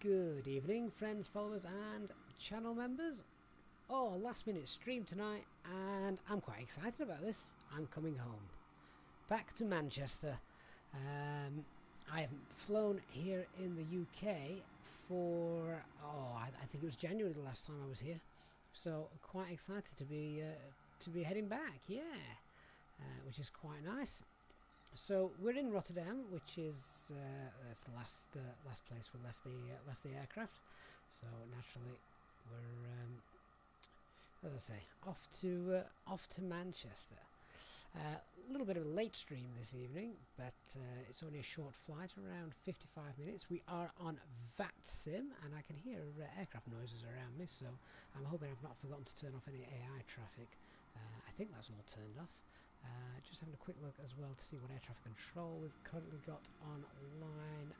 Good evening, friends, followers and channel members. Oh, last minute stream tonight, and I'm quite excited about this. I'm coming home. Back to Manchester. I haven't flown here in the UK for, I think it was January the last time I was here. So quite excited to be heading back, yeah, which is quite nice. So we're in Rotterdam, which is that's the last place we left the aircraft. So naturally, we're as I say, off to Manchester. A little bit of a late stream this evening, but it's only a short flight, around 55 minutes. We are on VATSIM, and I can hear aircraft noises around me. So I'm hoping I've not forgotten to turn off any AI traffic. I think that's all turned off. Just having a quick look as well to see what air traffic control we've currently got online.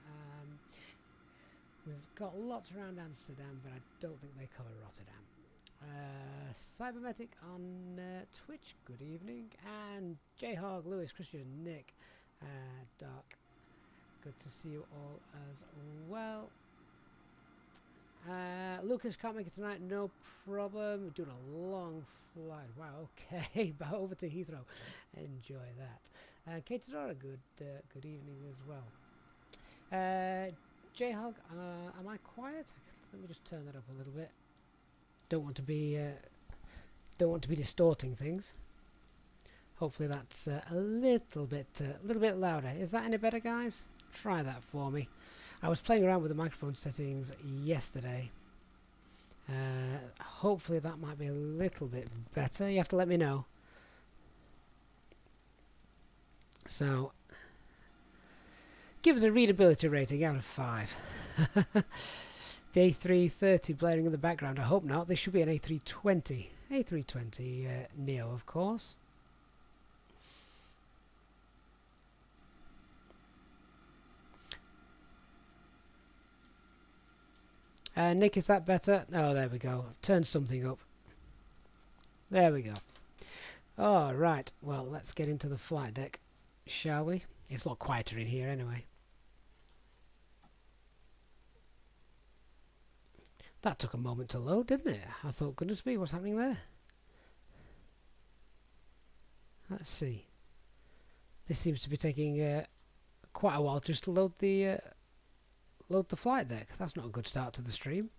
We've got lots around Amsterdam, but I don't think they cover Rotterdam. Cybermetic on Twitch, good evening. And J-Hog, Lewis, Christian, Nick, Dark, good to see you all as well. Lucas can't make it tonight, no problem. We're doing a long flight. Wow, okay, but over to Heathrow. Enjoy that. Kate Zora, good evening as well. J-Hog, am I quiet? Let me just turn that up a little bit. Don't want to be distorting things. Hopefully that's a little bit louder. Is that any better, guys? Try that for me. I was playing around with the microphone settings yesterday. Hopefully that might be a little bit better. You have to let me know. So, give us a readability rating out of 5. The A330 blaring in the background. I hope not. This should be an A320. A320 Neo, of course. Nick, is that better? Oh, there we go. Turn something up. There we go. All right. Well, let's get into the flight deck, shall we? It's a lot quieter in here anyway. That took a moment to load, didn't it? I thought, goodness me, what's happening there? Let's see. This seems to be taking quite a while just to load the flight deck. That's not a good start to the stream.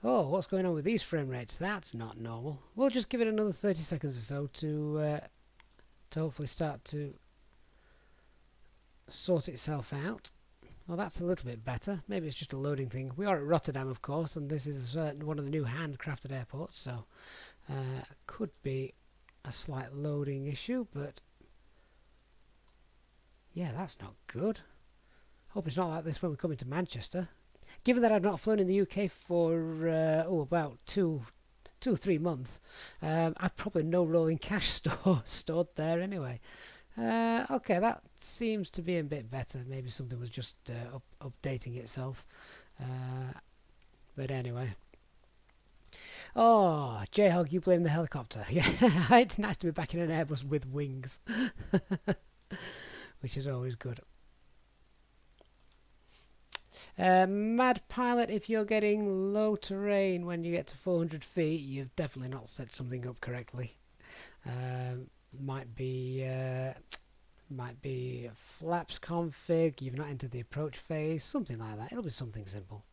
Oh, what's going on with these frame rates? That's not normal. We'll just give it another 30 seconds or so to hopefully start to sort itself out. Well, that's a little bit better. Maybe it's just a loading thing. We are at Rotterdam, of course, and this is one of the new handcrafted airports, so could be a slight loading issue, but yeah, that's not good. Hope it's not like this when we come into Manchester. Given that I've not flown in the UK for about 2 or 3 months, I've probably no rolling cash stored there anyway. Okay, that seems to be a bit better. Maybe something was just updating itself. But anyway. Oh, J-Hog, you blame the helicopter. Yeah, it's nice to be back in an Airbus with wings. Which is always good. Mad Pilot, if you're getting low terrain when you get to 400 feet, you've definitely not set something up correctly. Might be flaps config, you've not entered the approach phase, something like that. It'll be something simple.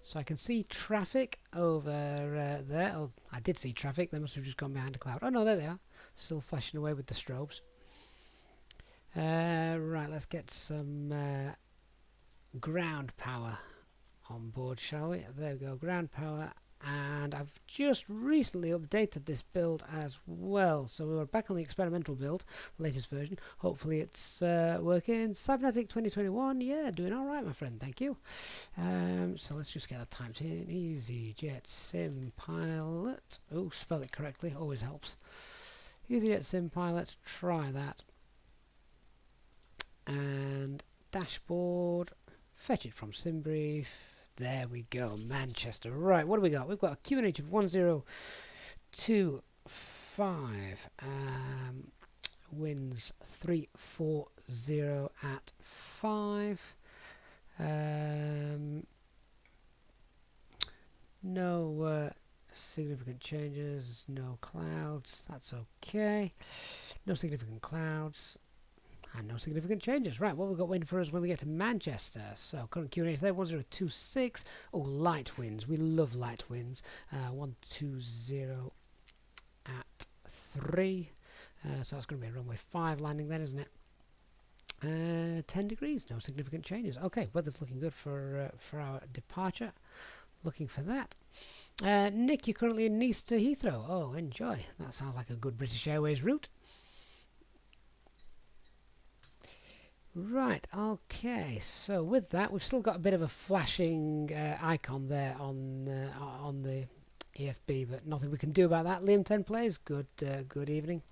So I can see traffic over there. Oh, I did see traffic. They must have just gone behind a cloud. Oh no, there they are. Still flashing away with the strobes. Right, let's get some ground power on board, shall we? There we go, ground power. And I've just recently updated this build as well. So we were back on the experimental build, latest version. Hopefully it's working. Cybernetic 2021, yeah, doing all right, my friend. Thank you. So let's just get that typed in. Easyjetsimpilot. Oh, spell it correctly, always helps. Easyjetsimpilot, try that. And dashboard, fetch it from SimBrief. There we go, Manchester. Right, what do we got? We've got a QNH of 1025. Winds 340 at 5. No significant changes, no clouds, that's okay. No significant clouds and no significant changes. Right, what we've got waiting for us when we get to Manchester. So current QNH there, 1026. Oh, light winds, we love light winds. 120 at 3. So that's going to be a runway 5 landing then, isn't it? 10 degrees, no significant changes. Okay, weather's looking good for our departure. Looking for that. Nick, you're currently in Nice to Heathrow. Oh, enjoy. That sounds like a good British Airways route. Right, okay. So with that, we've still got a bit of a flashing icon there on the EFB, but nothing we can do about that. Liam 10 plays. Good evening.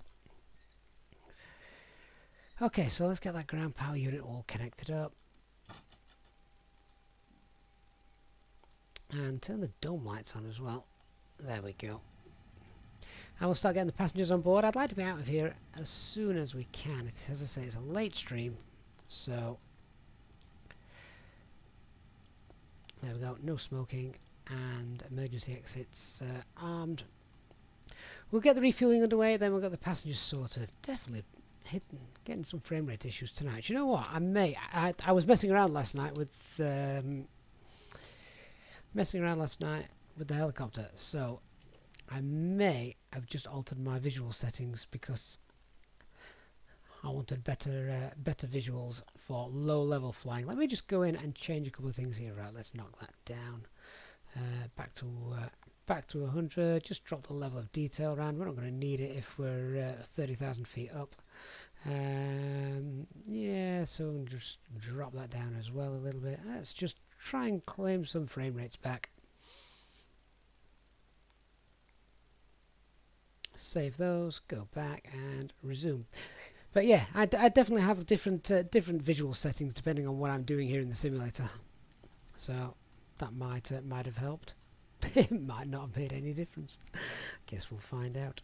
Okay, so let's get that ground power unit all connected up. And turn the dome lights on as well. There we go. And we'll start getting the passengers on board. I'd like to be out of here as soon as we can. As I say, it's a late stream. So, there we go. No smoking. And emergency exits armed. We'll get the refueling underway, then we'll get the passengers sorted. Definitely getting some frame rate issues tonight. You know what? I was messing around last night with the helicopter, so I may have just altered my visual settings because I wanted better visuals for low level flying. Let me just go in and change a couple of things here. Right, let's knock that down. Back to 100. Just drop the level of detail around. We're not going to need it if we're 30,000 feet up. Yeah, so we'll just drop that down as well a little bit. Let's just try and claim some frame rates back. Save those, go back and resume. But yeah, I definitely have different visual settings depending on what I'm doing here in the simulator. So that might have helped. It might not have made any difference. Guess we'll find out.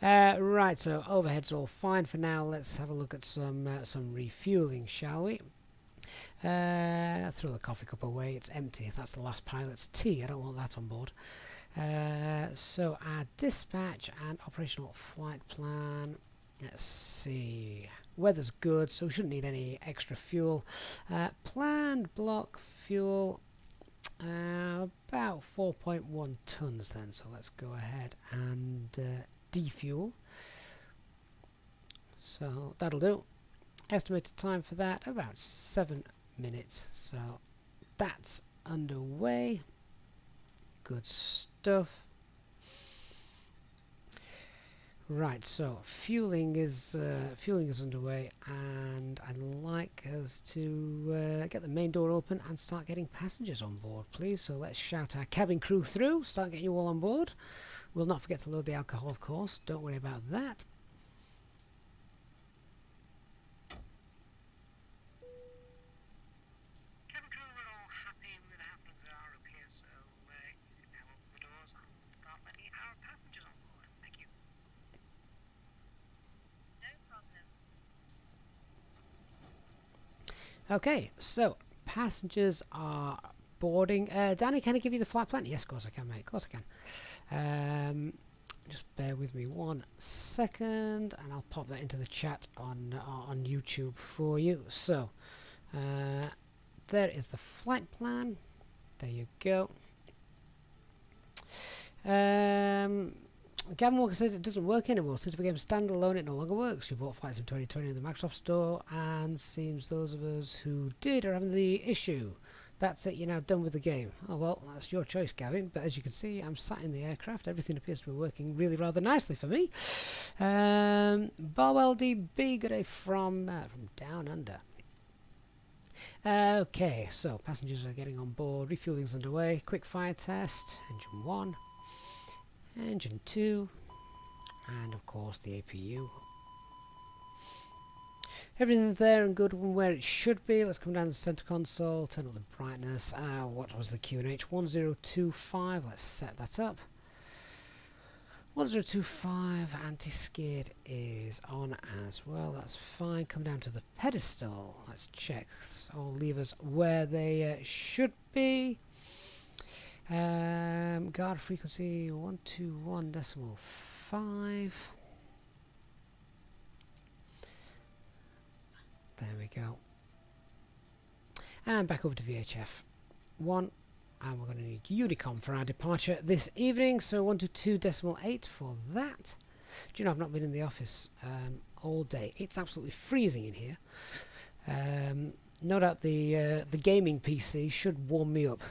Right, so overhead's all fine for now. Let's have a look at some refueling, shall we? Throw the coffee cup away. It's empty. That's the last pilot's tea. I don't want that on board. So our dispatch and operational flight plan. Let's see. Weather's good, so we shouldn't need any extra fuel. Planned block fuel. About 4.1 tons then, so let's go ahead and defuel. So that'll do. Estimated time for that about 7 minutes, so that's underway. Good stuff. Right, so fueling is underway, and I'd like us to get the main door open and start getting passengers on board, please. So let's shout our cabin crew through, start getting you all on board. We'll not forget to load the alcohol, of course. Don't worry about that. Cabin crew are all happy with the happenings that are up here, so you can now open the doors and start letting our passengers on board. Thank you. No problem. Okay, so passengers are boarding. Danny, can I give you the flight plan? Yes, of course I can, mate. Of course I can. Just bear with me 1 second, and I'll pop that into the chat on YouTube for you. So, there is the flight plan. There you go. Gavin Walker says it doesn't work anymore. Since it became standalone, it no longer works. You bought flights in 2020 in the Microsoft Store, and seems those of us who did are having the issue. That's it, you're now done with the game. Oh well, that's your choice, Gavin, but as you can see, I'm sat in the aircraft. Everything appears to be working really rather nicely for me. Barwell DB, good day from down under. Okay, so passengers are getting on board, refueling's underway, quick fire test, engine 1, engine 2, and of course the APU. Everything's there and good and where it should be. Let's come down to the center console, turn up the brightness. What was the QNH? 1025. Let's set that up. 1025 anti-skid is on as well. That's fine. Come down to the pedestal. Let's check all levers where they should be. Guard frequency 121.5. There we go. And back over to VHF 1. And we're going to need Unicom for our departure this evening. So 122.8 for that. Do you know, I've not been in the office all day. It's absolutely freezing in here. No doubt the gaming PC should warm me up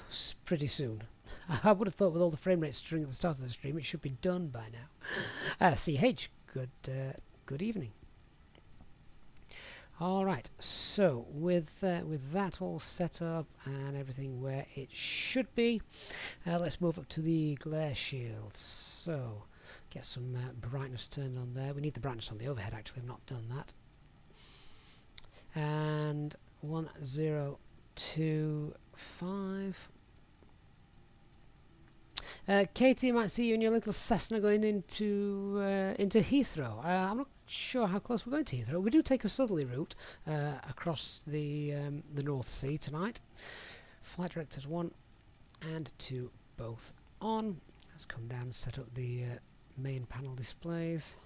pretty soon. I would have thought with all the frame rate stuttering at the start of the stream, it should be done by now. CH, good evening. Alright, so with that all set up and everything where it should be, let's move up to the glare shield. So, get some brightness turned on there. We need the brightness on the overhead actually, I've not done that. And 1025. Katie, might see you in your little Cessna going into Heathrow. I'm not sure how close we're going to Heathrow. We do take a southerly route across the North Sea tonight. Flight directors 1 and 2 both on. Let's come down and set up the main panel displays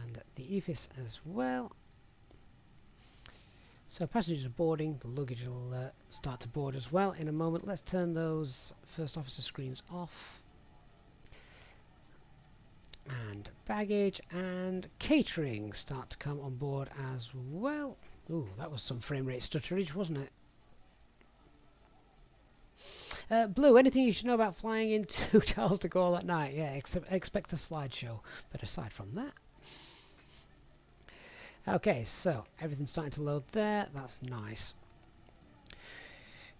and the EFIS as well. So passengers are boarding, the luggage will start to board as well in a moment. Let's turn those first officer screens off. And baggage and catering start to come on board as well. Ooh, that was some frame rate stutterage, wasn't it? Blue, anything you should know about flying into Charles de Gaulle at night? Yeah, expect a slideshow. But aside from that... Okay, so everything's starting to load there. That's nice.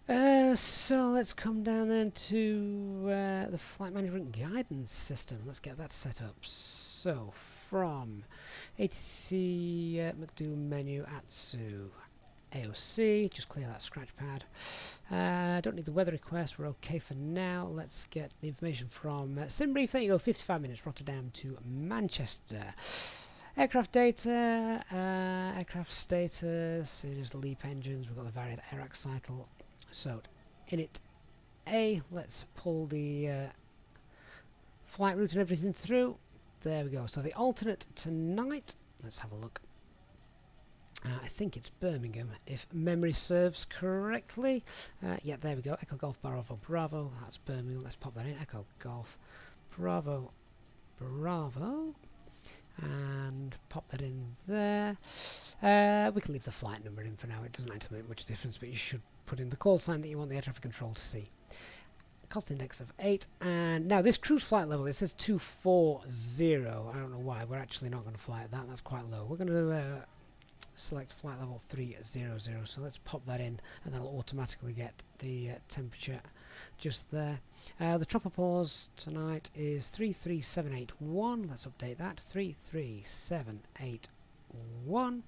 So let's come down then to the flight management guidance system. Let's get that set up. So from ATC McDo menu ATSU AOC, just clear that scratch pad. Don't need the weather request, we're okay for now. Let's get the information from SimBrief. There you go, 55 minutes Rotterdam to Manchester. Aircraft data, aircraft status, it is the LEAP engines, we've got the varied AIRAC cycle. So, init A, let's pull the flight route and everything through. There we go. So the alternate tonight, let's have a look. I think it's Birmingham, if memory serves correctly. Yeah, there we go. Echo Golf Bravo Bravo, that's Birmingham. Let's pop that in. Echo Golf Bravo Bravo. And pop that in there. We can leave the flight number in for now. It doesn't actually make much difference, but you should put in the call sign that you want the air traffic control to see. Cost index of 8. And now this cruise flight level, it says 240. I don't know why. We're actually not going to fly at that. That's quite low. We're going to select flight level 300. So let's pop that in, and that'll automatically get the temperature just there. The tropopause tonight is 33781. Let's update that. 33781.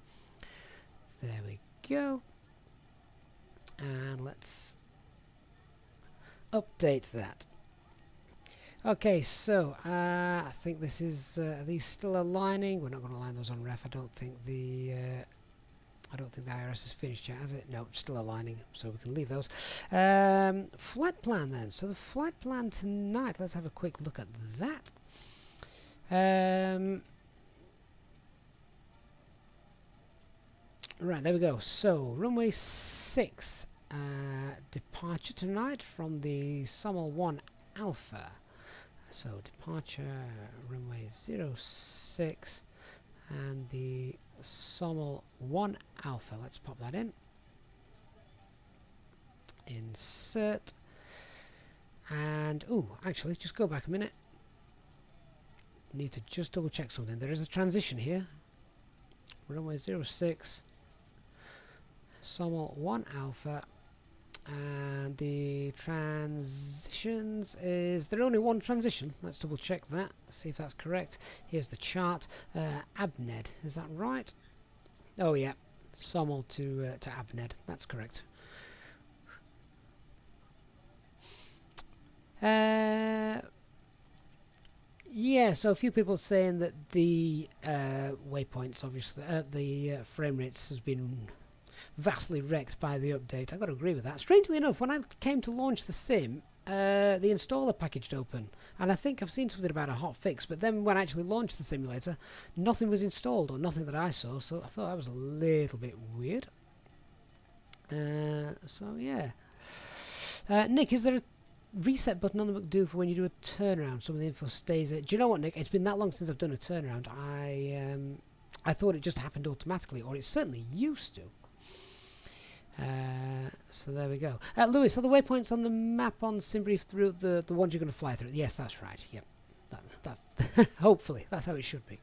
There we go. And let's update that. Okay, so I think this is are these still aligning? We're not going to align those on ref. I don't think the IRS is finished yet, has it? No, it's still aligning, so we can leave those. Flight plan then. So the flight plan tonight, let's have a quick look at that. Right, there we go. So runway 6 departure tonight from the Sommel 1 Alpha. So departure runway 06 and the Sommel 1 Alpha. Let's pop that in. Insert. And, ooh, actually, just go back a minute. Need to just double check something. There is a transition here. Runway 06. Sommel 1 Alpha. And the transitions is there only one transition. Let's double check that, see if that's correct. Here's the chart. Abned, is that right? Oh yeah, Sommel to Abned. That's correct. Yeah, so a few people saying that the waypoints, obviously, the frame rates has been vastly wrecked by the update. I've got to agree with that. Strangely enough, when I came to launch the sim, the installer packaged open, and I think I've seen something about a hot fix, but then when I actually launched the simulator, nothing was installed, or nothing that I saw, so I thought that was a little bit weird. So yeah. Nick, is there a reset button on the McDo for when you do a turnaround? Some of the info stays there. Do you know what, Nick? It's been that long since I've done a turnaround. I thought it just happened automatically, or it certainly used to. So there we go. Lewis, are the waypoints on the map on SimBrief through the ones you're going to fly through? Yes, that's right. Yep, that's hopefully that's how it should be.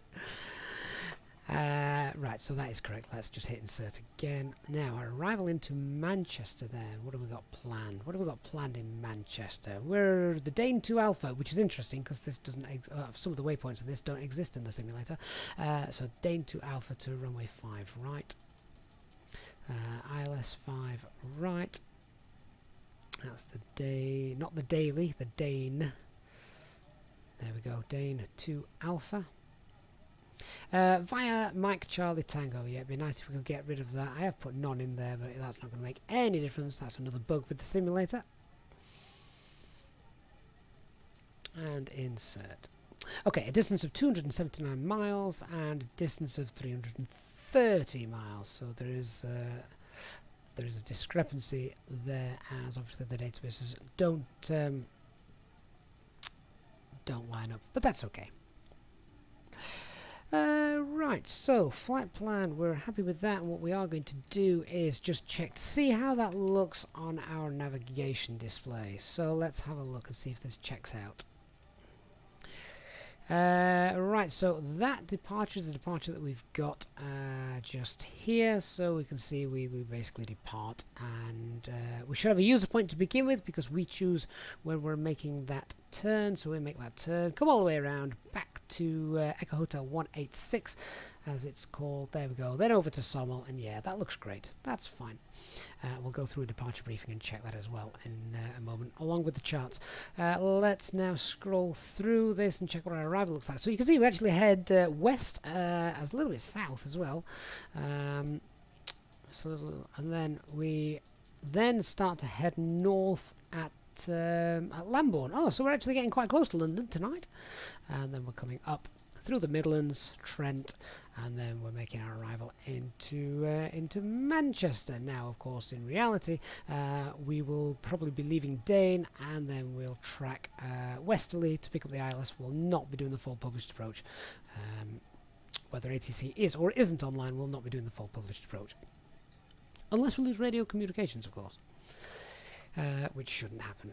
Right, so that is correct. Let's just hit insert again. Now, our arrival into Manchester there. What have we got planned? What have we got planned in Manchester? We're the Dane 2 Alpha, which is interesting because this doesn't some of the waypoints of this don't exist in the simulator. So Dane 2 Alpha to runway 5 right. ILS 5 right. That's the day, not the daily, the Dane. There we go, Dane 2 Alpha. Via Mike Charlie Tango. Yeah, it'd be nice if we could get rid of that. I have put none in there, but that's not going to make any difference. That's another bug with the simulator. And insert. Okay, a distance of 279 miles and a distance of 330 miles. So there is a discrepancy there, as obviously the databases don't line up, but that's okay. Right, so flight plan, we're happy with that, and what we are going to do is just check to see how that looks on our navigation display. So let's have a look and see if this checks out. Right, so that departure is the departure that we've got just here, so we can see we basically depart, and we should have a user point to begin with because we choose when we're making that turn, so we make that turn, come all the way around back to Echo Hotel 186 as it's called. There we go, then over to Sommel, and yeah, that looks great, that's fine. We'll go through a departure briefing and check that as well in a moment, along with the charts. Let's now scroll through this and check what our arrival looks like. So you can see we actually head west, as a little bit south as well. And then we start to head north at Lambourne. Oh, so we're actually getting quite close to London tonight. And then we're coming up through the Midlands, Trent, and then we're making our arrival into Manchester. Now, of course, in reality, we will probably be leaving Dane, and then we'll track westerly to pick up the ILS. We'll not be doing the full published approach. Whether ATC is or isn't online, we'll not be doing the full published approach. Unless we lose radio communications, of course, which shouldn't happen.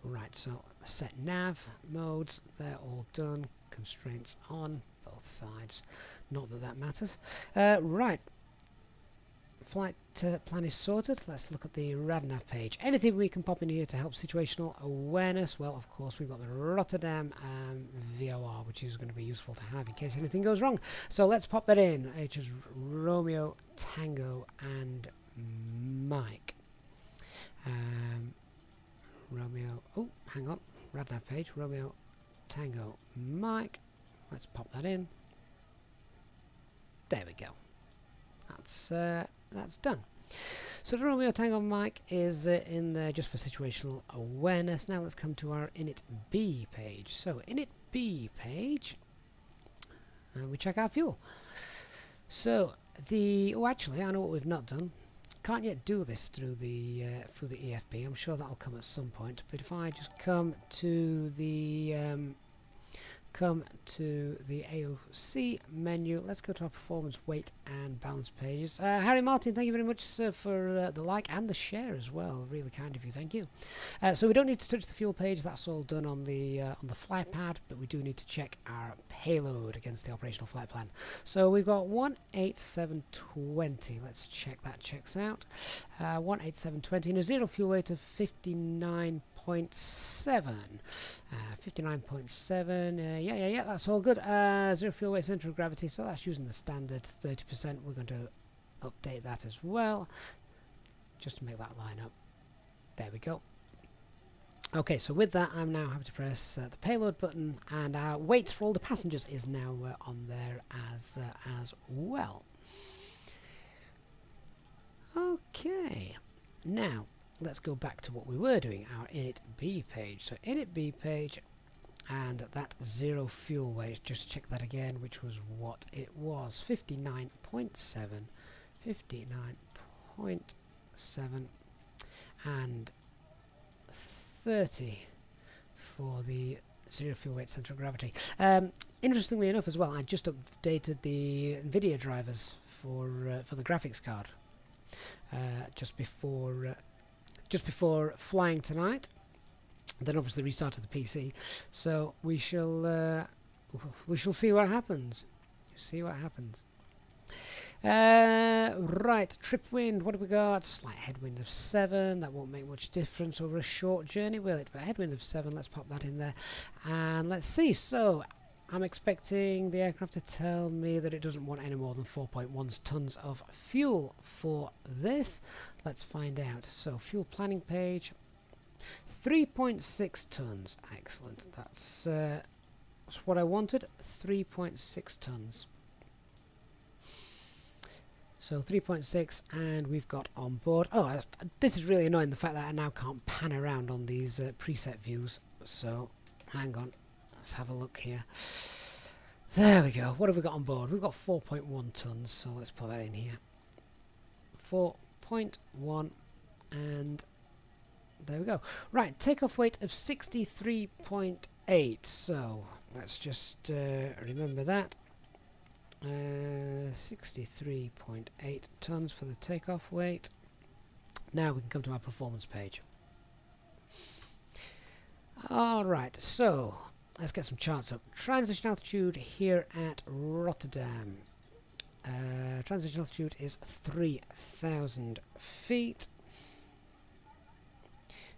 Right, so set nav modes, they're all done. Constraints on both sides. Not that that matters. Right, flight plan is sorted. Let's look at the RadNav page. Anything we can pop in here to help situational awareness? Well, of course, we've got the Rotterdam VOR, which is going to be useful to have in case anything goes wrong. So let's pop that in. H is Romeo, Tango, and Mike. Romeo, oh, hang on, RadNav page, Romeo, Tango, Mike. Let's pop that in. There we go. That's done. So the Romeo, Tango, Mike is in there just for situational awareness. Now let's come to our Init B page. So Init B page, we check our fuel. So actually, I know what we've not done. Can't yet do this through the EFB. I'm sure that'll come at some point. But if I just come to the AOC menu, let's go to our performance, weight, and balance pages. Harry Martin, thank you very much, sir, for the like and the share as well. Really kind of you, thank you. So we don't need to touch the fuel page. That's all done on the flypad, but we do need to check our payload against the operational flight plan. So we've got 18720. Let's check that checks out. 18720 and a zero fuel weight of 59.8 59.7. Yeah, that's all good. Zero fuel weight, center of gravity, so that's using the standard 30%. We're going to update that as well, just to make that line up. There we go. Okay, so with that, I'm now happy to press the payload button, and our weight for all the passengers is now on there as well. Okay, now let's go back to what we were doing, our init B page. So init B page, and that zero fuel weight, just to check that again, which was what it was, 59.7, 59.7, and 30 for the zero fuel weight center of gravity. Interestingly enough as well, I just updated the NVIDIA drivers for the graphics card just before flying tonight. Then obviously restarted the PC, so we shall see what happens. Right, trip wind, what have we got? Slight headwind of 7, that won't make much difference over a short journey, will it? But headwind of 7, let's pop that in there. And let's see, so I'm expecting the aircraft to tell me that it doesn't want any more than 4.1 tons of fuel for this. Let's find out. So fuel planning page, 3.6 tons, excellent. That's what I wanted, 3.6 tons. So 3.6, and we've got on board. Oh, this is really annoying, the fact that I now can't pan around on these preset views. So hang on, let's have a look here. There we go. What have we got on board? We've got 4.1 tons, so let's put that in here. 4.1, and there we go. Right, takeoff weight of 63.8. So let's just remember that. 63.8 tons for the takeoff weight. Now we can come to our performance page. Alright, so let's get some charts up. Transition altitude here at Rotterdam. Transition altitude is 3,000 feet.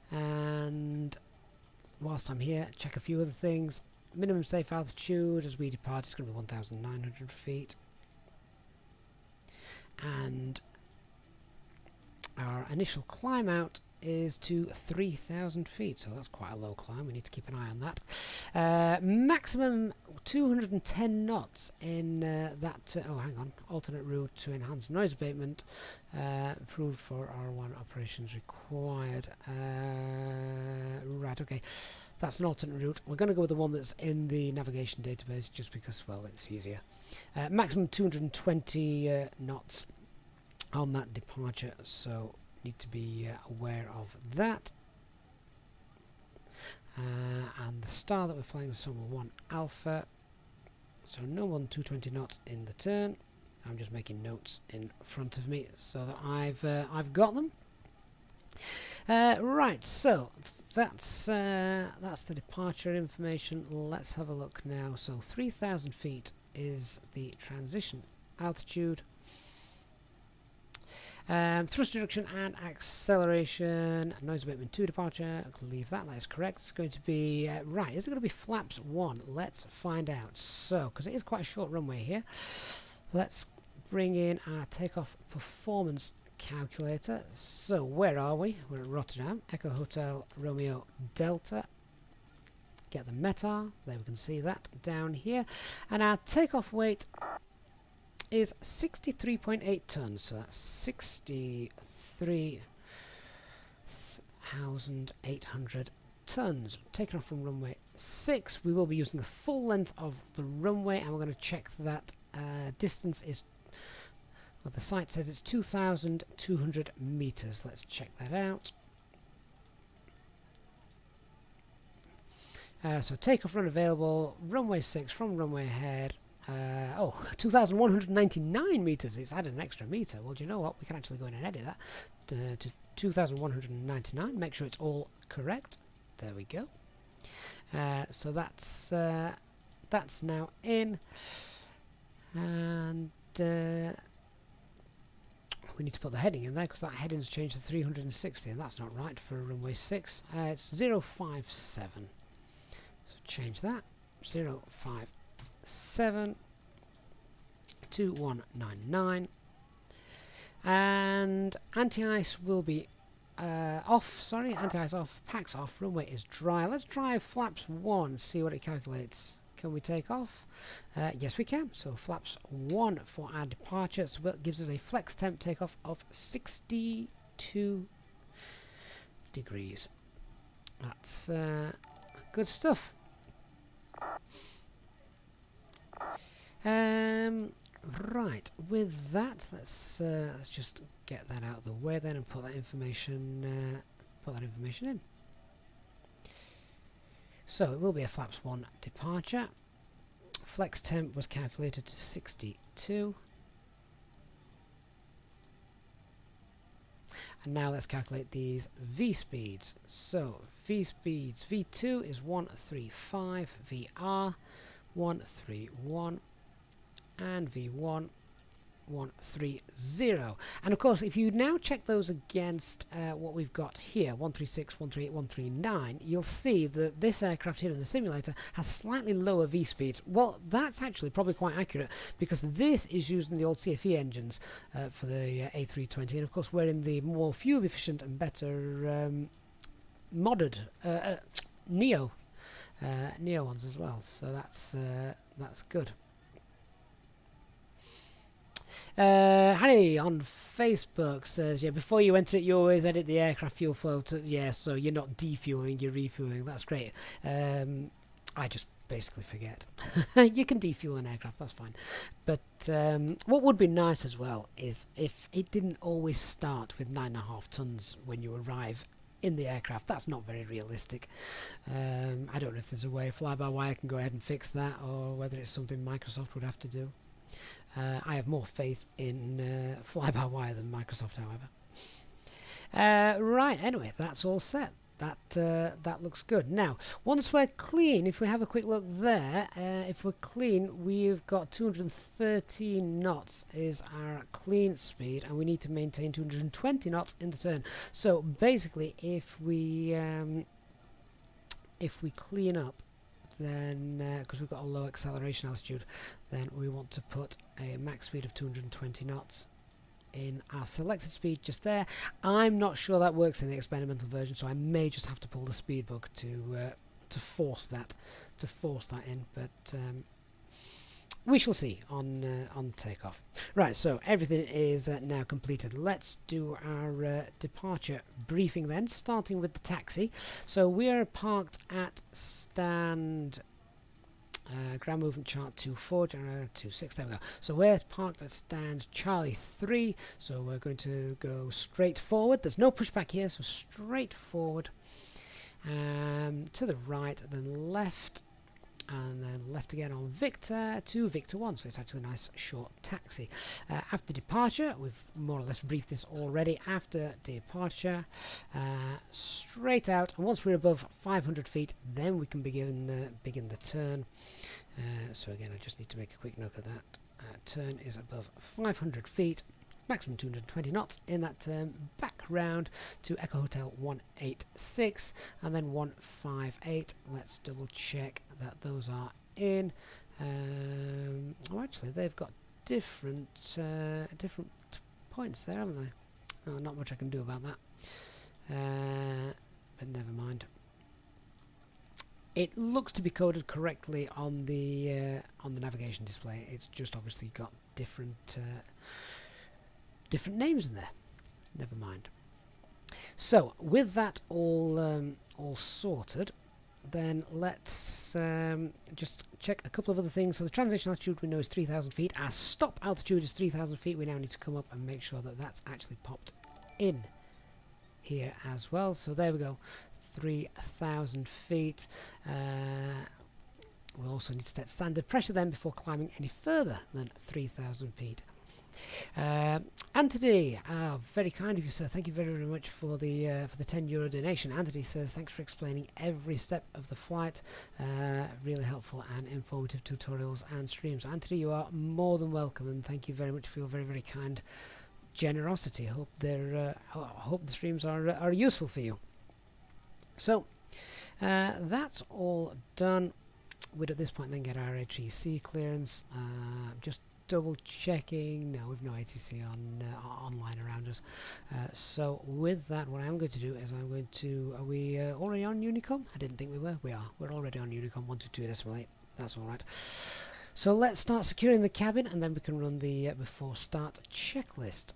And whilst I'm here, check a few other things. Minimum safe altitude as we depart is going to be 1,900 feet. And our initial climb out is to 3,000 feet, so that's quite a low climb. We need to keep an eye on that. Maximum 210 knots in that. Oh, hang on. Alternate route to enhance noise abatement. Approved for R1 operations required. Right, okay. That's an alternate route. We're going to go with the one that's in the navigation database just because, well, it's easier. Maximum 220 knots on that departure, so need to be aware of that. And the star that we're flying is Summer 1 Alpha, so no more than 220 knots in the turn. I'm just making notes in front of me so that I've got them. Right, so that's the departure information. Let's have a look now. So 3,000 feet is the transition altitude. Thrust reduction and acceleration, noise abatement 2 departure. I'll leave that. That is correct. It's going to be right. Is it going to be flaps 1? Let's find out. So, because it is quite a short runway here, let's bring in our takeoff performance calculator. So, where are we? We're at Rotterdam. Echo Hotel Romeo Delta. Get the METAR. There we can see that down here, and our takeoff weight is 63.8 tons, so that's 63,800 tons. Taken off from runway 6, we will be using the full length of the runway, and we're going to check that distance is, well, the site says it's 2,200 meters. Let's check that out. So takeoff run available, runway 6 from runway ahead. 2,199 meters. It's added an extra meter. Well, do you know what? We can actually go in and edit that to 2,199. Make sure it's all correct. There we go. So that's now in. And we need to put the heading in there because that heading's changed to 360 and that's not right for runway 6. It's 057. So change that. 057 2199. And anti-ice will be off, sorry, anti-ice off, packs off, runway is dry. Let's try flaps 1, see what it calculates. Can we take off? Yes we can. So flaps 1 for our departure, so that gives us a flex temp takeoff of 62 degrees. That's good stuff. Right, with that, let's just get that out of the way then and put that information in. So it will be a flaps 1 departure. Flex temp was calculated to 62. And now let's calculate these V speeds. So V speeds, V2 is 135, VR 131, and V1 130. And of course, if you now check those against what we've got here, 136, 138, 139, you'll see that this aircraft here in the simulator has slightly lower V speeds. Well, that's actually probably quite accurate because this is using the old CFE engines for the A320, and of course we're in the more fuel efficient and better modded Neo ones as well. So that's good. Harry on Facebook says, yeah, before you enter, you always edit the aircraft fuel flow to, yeah, so you're not defueling, you're refueling. That's great. I just basically forget. You can defuel an aircraft, that's fine. But what would be nice as well is if it didn't always start with 9.5 tons when you arrive in the aircraft. That's not very realistic. I don't know if there's a way FlyByWire can go ahead and fix that, or whether it's something Microsoft would have to do. I have more faith in FlyByWire than Microsoft, however. Right, anyway, that's all set. That looks good. Now, once we're clean, if we have a quick look there, if we're clean, we've got 213 knots is our clean speed, and we need to maintain 220 knots in the turn. So basically, if we clean up, then because we've got a low acceleration altitude, then we want to put a max speed of 220 knots in our selected speed just there. I'm not sure that works in the experimental version, so I may just have to pull the speed book to force that in, but we shall see on takeoff. Right, so everything is now completed. Let's do our departure briefing then, starting with the taxi. So we are parked at stand ground movement chart 24, 26, there we go. So we're parked at stand Charlie 3, so we're going to go straight forward. There's no pushback here, so straight forward, to the right, then left, and then left again on Victor to Victor 1, so it's actually a nice short taxi. After departure, we've more or less briefed this already, after departure, straight out, and once we're above 500 feet, then we can begin the turn. So again, I just need to make a quick note of that. Turn is above 500 feet, maximum 220 knots in that turn, back round to Echo Hotel 186 and then 158. Let's double check that those are in. Oh, actually, they've got different points there, haven't they? Oh, not much I can do about that. But never mind. It looks to be coded correctly on the navigation display. It's just obviously got different names in there. Never mind. So with that all sorted, then let's just check a couple of other things. So the transition altitude we know is 3,000 feet. Our stop altitude is 3,000 feet. We now need to come up and make sure that that's actually popped in here as well. So there we go, 3,000 feet. We'll also need to set standard pressure then before climbing any further than 3,000 feet. Anthony, very kind of you, sir. Thank you very, very much for the €10 donation. Anthony says thanks for explaining every step of the flight. Really helpful and informative tutorials and streams. Anthony, you are more than welcome, and thank you very much for your very, very kind generosity. I hope the streams are useful for you. So that's all done. We'd at this point then get our ATC clearance. Just double checking. No, we've no ATC online around us. So with that, what I'm going to do is I'm going to. Are we already on Unicom? I didn't think we were. We are. We're already on Unicom 122.8. That's all right. So let's start securing the cabin, and then we can run the before start checklist.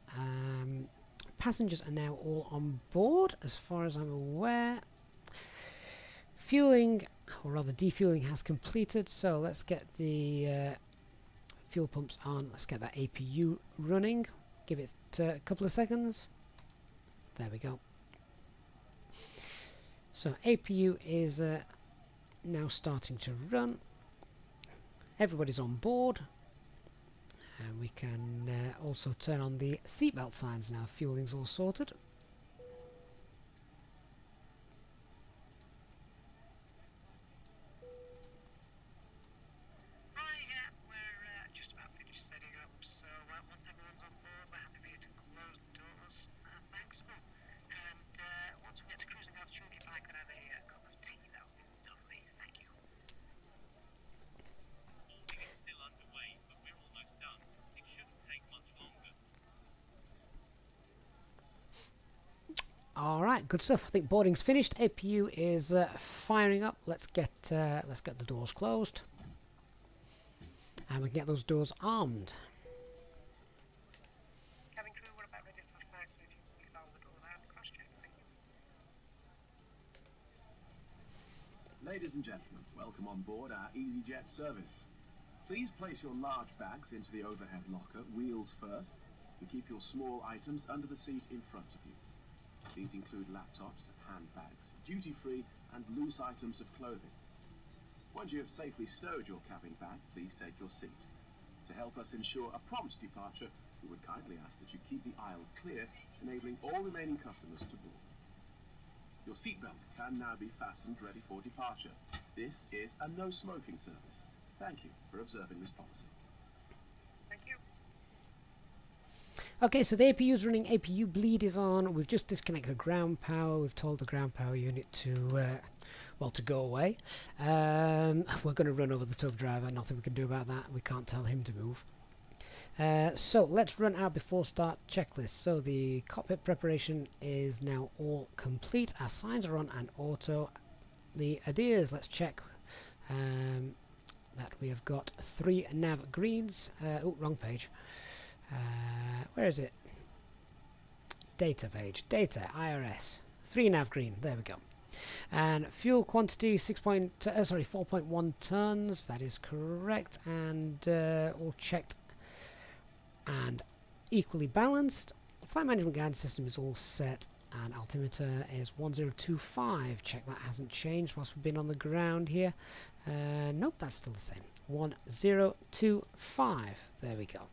Passengers are now all on board, as far as I'm aware. Fueling, or rather defueling, has completed. So let's get the fuel pumps on. Let's get that APU running. Give it a couple of seconds. There we go. So APU is now starting to run. Everybody's on board. And we can also turn on the seatbelt signs now. Fueling's all sorted. Alright, good stuff. I think boarding's finished. APU is firing up. Let's get the doors closed. And we can get those doors armed. Cabin crew, what about ready for flight? So if you can allow the doors out, cross check, thank you. Ladies and gentlemen, welcome on board our Easyjet service. Please place your large bags into the overhead locker, wheels first, and keep your small items under the seat in front of you. These include laptops, handbags, duty-free and loose items of clothing. Once you have safely stowed your cabin bag, please take your seat. To help us ensure a prompt departure, we would kindly ask that you keep the aisle clear, enabling all remaining customers to board. Your seatbelt can now be fastened ready for departure. This is a no-smoking service. Thank you for observing this policy. Thank you. Okay, so the APU is running. APU bleed is on. We've just disconnected ground power. We've told the ground power unit to, to go away. We're going to run over the tub driver. Nothing we can do about that. We can't tell him to move. So let's run our before start checklist. So the cockpit preparation is now all complete. Our signs are on and auto. The ADIRs, let's check that we have got 3 nav greens. Oh, wrong page. Where is it? Data page. Data, IRS. 3 nav green. There we go. And fuel quantity 4.1 tons. That is correct. And all checked and equally balanced. Flight management guidance system is all set. And altimeter is 1025. Check that hasn't changed whilst we've been on the ground here. Nope, that's still the same. 1025. There we go.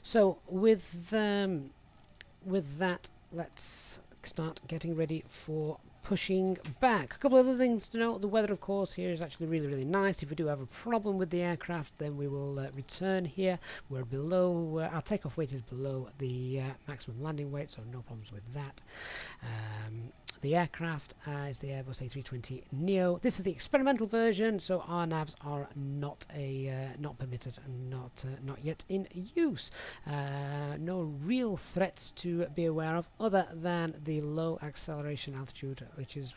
So with that, let's start getting ready for pushing back. A couple of other things to note. The weather, of course, here is actually really, really nice. If we do have a problem with the aircraft, then we will return here. We're below, our takeoff weight is below the maximum landing weight, so no problems with that. The aircraft is the Airbus A320neo. This is the experimental version, so our navs are not permitted and not yet in use. No real threats to be aware of, other than the low acceleration altitude, which is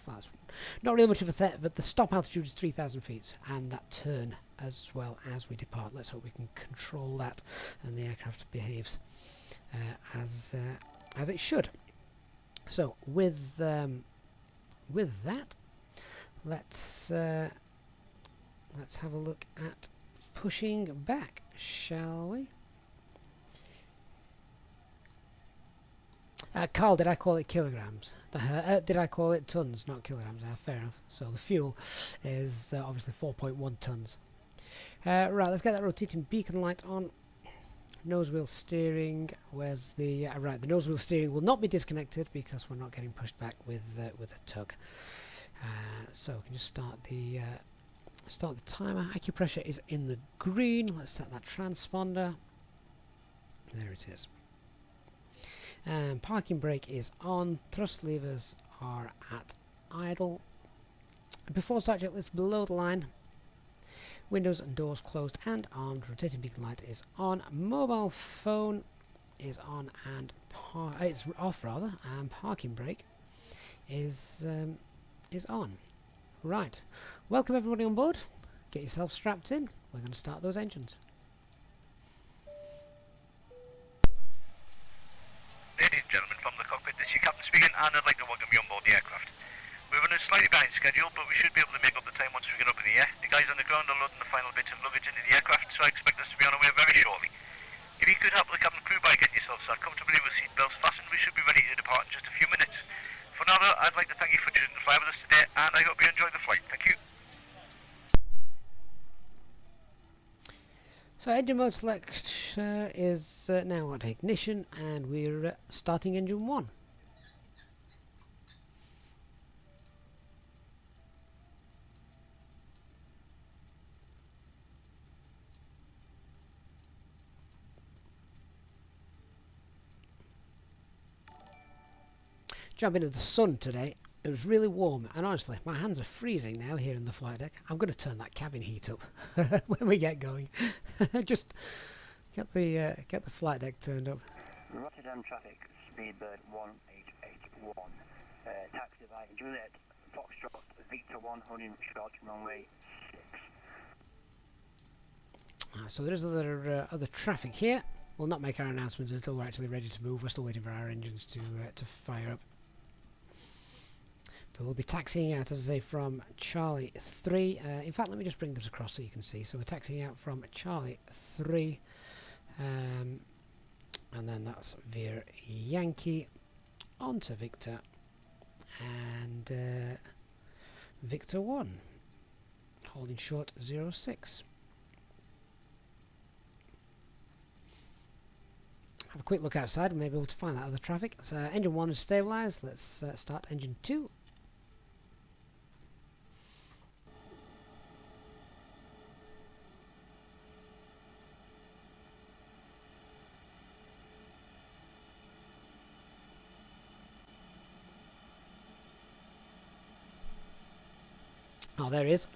not really much of a threat. But the stop altitude is 3,000 feet, and that turn as well as we depart. Let's hope we can control that, and the aircraft behaves as it should. So with that, let's have a look at pushing back, shall we? Carl, did I call it kilograms? Did I call it tons, not kilograms? Fair enough. So the fuel is obviously 4.1 tons. Right, let's get that rotating beacon light on. Nose wheel steering. Where's the right? The nose wheel steering will not be disconnected because we're not getting pushed back with a tug. So we can just start the timer. Acupressure is in the green. Let's set that transponder. There it is. Parking brake is on. Thrust levers are at idle. Before start checklist below the line. Windows and doors closed and armed. Rotating beacon light is on. Mobile phone is on and it's off rather. And parking brake is on. Right. Welcome everybody on board. Get yourself strapped in. We're going to start those engines. Ladies and gentlemen, from the cockpit, this is your captain speaking, and I'd like to welcome you on board the aircraft. We're running slightly behind schedule, but we should be able to make up the time once we get up in the air. The guys on the ground are loading the final bits of luggage into the aircraft, so I expect us to be on our way very shortly. If you could help the cabin crew by getting yourself sat comfortably with seatbelts fastened, we should be ready to depart in just a few minutes. For now, though, I'd like to thank you for choosing to fly with us today, and I hope you enjoyed the flight. Thank you. So engine mode select is now at ignition, and we're starting engine 1. Jump into the sun today. It was really warm, and honestly, my hands are freezing now here in the flight deck. I'm going to turn that cabin heat up when we get going. Just get the flight deck turned up. Rotterdam traffic, Speedbird 1881. Taxi by Juliet, Foxtrot, Victor 1, holding short, runway 6. So there's other traffic here. We'll not make our announcements until we're actually ready to move. We're still waiting for our engines to fire up. But we'll be taxiing out, as I say, from Charlie 3. In fact, let me just bring this across so you can see. So we're taxiing out from Charlie 3. And then that's via Yankee onto Victor. And Victor 1. Holding short 06. Have a quick look outside and maybe able to find that other traffic. So engine 1 is stabilised. Let's start engine 2. Oh, there he is.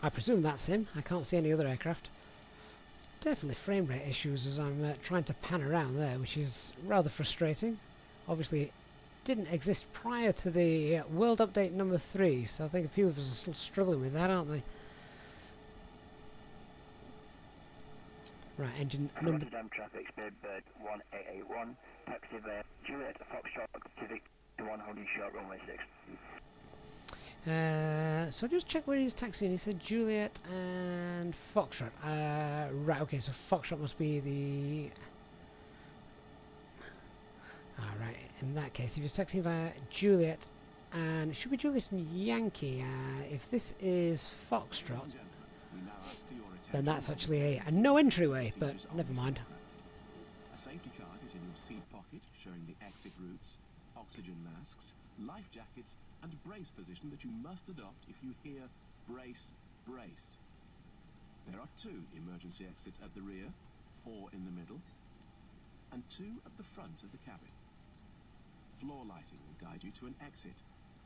I presume that's him. I can't see any other aircraft. Definitely frame rate issues as I'm trying to pan around there, which is rather frustrating. Obviously, it didn't exist prior to the World Update number 3, so I think a few of us are still struggling with that, aren't they? Right, engine number... Rotterdam traffic, Speedbird 1881. Taxi by Juliet, Foxtrot, to Victor 1, holding short, runway 6. So just check where he's taxiing. He said Juliet and Foxtrot. Right, okay, so Foxtrot must be the... Alright, in that case, if he's taxiing via Juliet, and it should be Juliet and Yankee. If this is Foxtrot, then that's actually a no entryway, but never mind. A safety card is in your seat pocket, showing the exit routes, oxygen masks, life jackets, and brace position that you must adopt if you hear brace, brace. There are 2 emergency exits at the rear, 4 in the middle, and 2 at the front of the cabin. Floor lighting will guide you to an exit.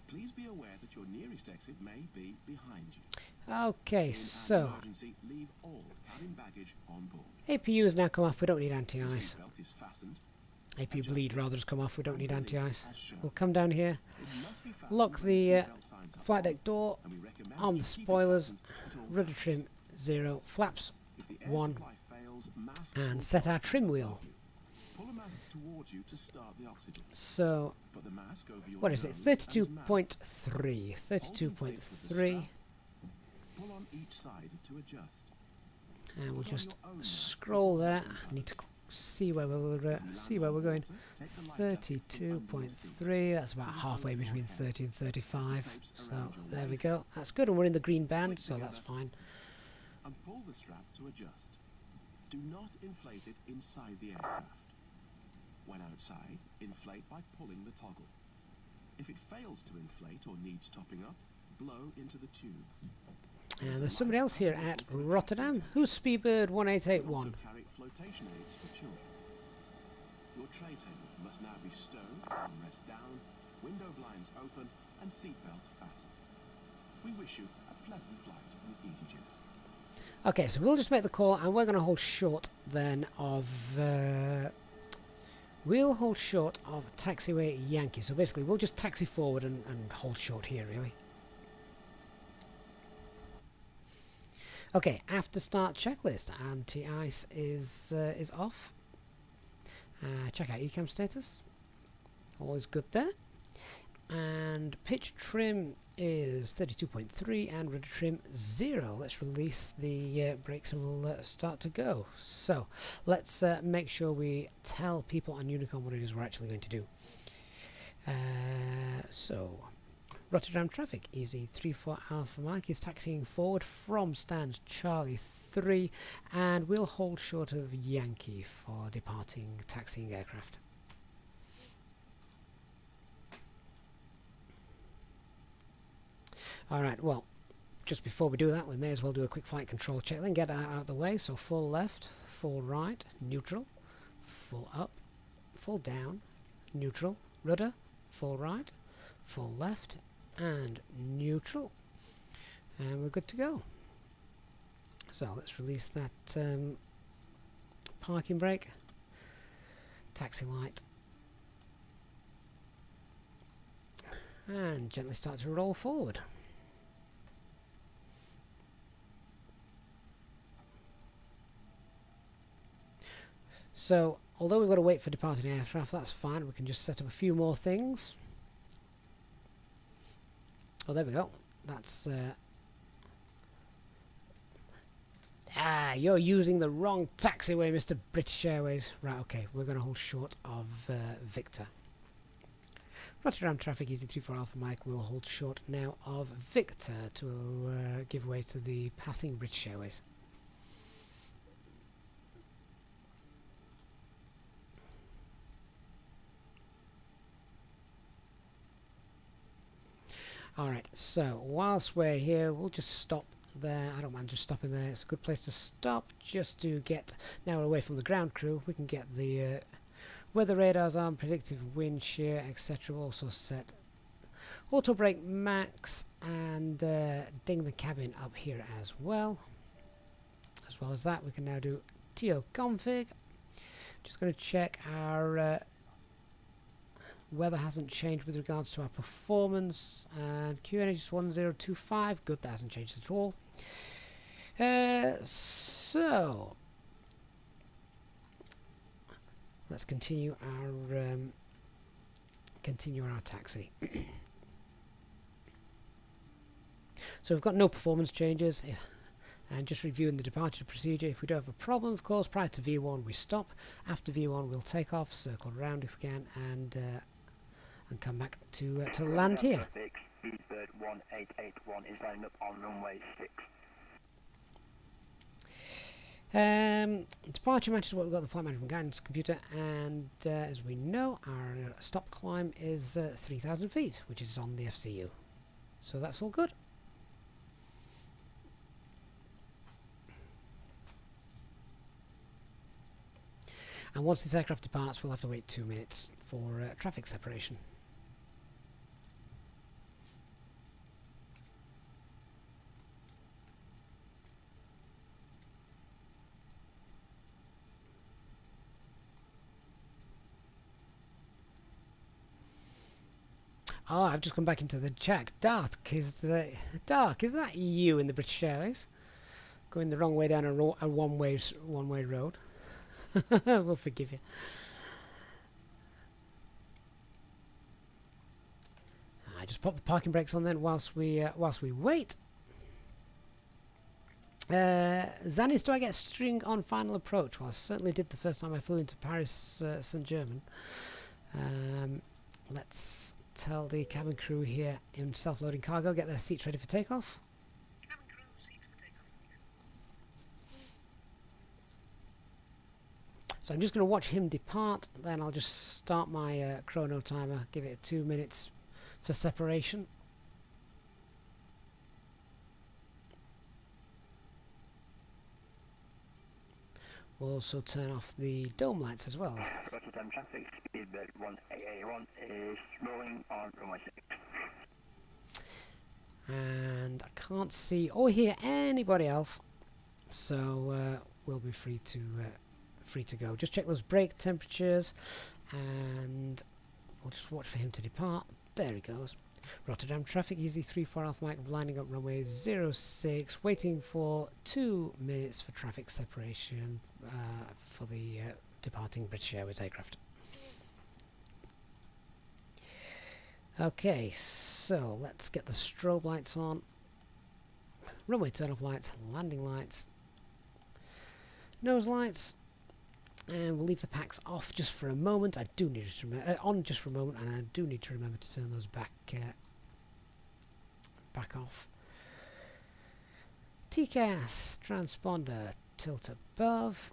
Please be aware that your nearest exit may be behind you. Okay, In so an emergency, leave all cabin baggage on board. APU has now come off. We don't need anti-ice. Seatbelt is fastened. APU bleed rather has come off. We don't need anti-ice. As shown. We'll come down here, It must be fastened lock when the seatbelt signs are flight on, deck door, and we recommend arm you the keep it spoilers, fastened at all rudder times. trim 0, flaps If the air 1, supply fails, masks and will set pop our trim above wheel. you. Pull a mask towards you to start the oxygen. So, Put the mask over your what is it? nose and mouth. 32.3. 32.3. Pull on each side to adjust. And we'll just scroll there. I need to see where we're going. 32.3. That's about halfway between 30 and 35. So there we go. That's good, and we're in the green band, so that's fine. And pull the strap to adjust. Do not inflate it inside the aircraft. When outside, inflate by pulling the toggle. If it fails to inflate or needs topping up, blow into the tube. And there's somebody else here at Rotterdam. Who's Speedbird 1881? Also carry flotation aids for children. tray table must now be stowed, armrest down, window blinds open, and seatbelt fastened. We wish you a pleasant flight with Easyjet. Okay, so we'll just make the call, and we're going to hold short then of... we'll hold short of taxiway Yankee. So basically, we'll just taxi forward and hold short here, really. Okay, after start checklist. Anti-ice is off. Check out ECAM status. All is good there. And pitch trim is 32.3 and rudder trim 0. Let's release the brakes and we'll start to go. So let's make sure we tell people on Unicorn what it is we're actually going to do. So Rotterdam traffic, Easy34 Alpha Mike is taxiing forward from stand Charlie 3, and we'll hold short of Yankee for departing taxiing aircraft. Alright, well, just before we do that, we may as well do a quick flight control check, then get that out of the way. So full left, full right, neutral, full up, full down, neutral, rudder, full right, full left, and neutral. And we're good to go. So let's release that parking brake, taxi light, and gently start to roll forward. So, although we've got to wait for departing aircraft, that's fine. We can just set up a few more things. Oh, there we go. That's... you're using the wrong taxiway, Mr. British Airways. Right, okay. We're going to hold short of Victor. Rotterdam traffic, Easy34 Alpha Mike will hold short now of Victor to give way to the passing British Airways. Alright, so whilst we're here, we'll just stop there. I don't mind just stopping there. It's a good place to stop just to get, now we're away from the ground crew, we can get the weather radars on, predictive wind shear, etc. We'll also set auto brake max and ding the cabin up here as well. As well as that, we can now do TO config. Just going to check our weather hasn't changed with regards to our performance, and QNH is 1025. Good, that hasn't changed at all. So let's continue our taxi. So we've got no performance changes, and just reviewing the departure procedure. If we do have a problem, of course, prior to V1 we stop. After V1 we'll take off, circle around if we can, and come back to land here. Speedbird 1881 is lining up on runway 6. Departure matches what we've got in the flight management guidance computer, and as we know, our stop climb is 3,000 feet, which is on the FCU. So that's all good. And once this aircraft departs, we'll have to wait 2 minutes for traffic separation. Oh, I've just come back into the chat. Dark, is that you in the British Airways? Going the wrong way down a one-way road. We'll forgive you. I just pop the parking brakes on then whilst we wait. Zanis, do I get string on final approach? Well, I certainly did the first time I flew into Paris Saint-Germain. Let's tell the cabin crew here in self-loading cargo, get their seats ready for takeoff. Cabin crew, seats for takeoff. So I'm just going to watch him depart, then I'll just start my chrono timer, give it 2 minutes for separation. We'll also turn off the dome lights as well. Rotterdam traffic, speedbird 1AA1 is rolling on runway 6. And I can't see or hear anybody else, so we'll be free to go. Just check those brake temperatures, and we'll just watch for him to depart. There he goes. Rotterdam traffic, Easy 34 Alpha Mike, lining up runway 06, waiting for 2 minutes for traffic separation for the departing British Airways aircraft. Okay, so let's get the strobe lights on. Runway turn-off lights, landing lights, nose lights, and we'll leave the packs off just for a moment. I do need to remember on just for a moment, and I do need to remember to turn those back off. TCAS transponder tilt above,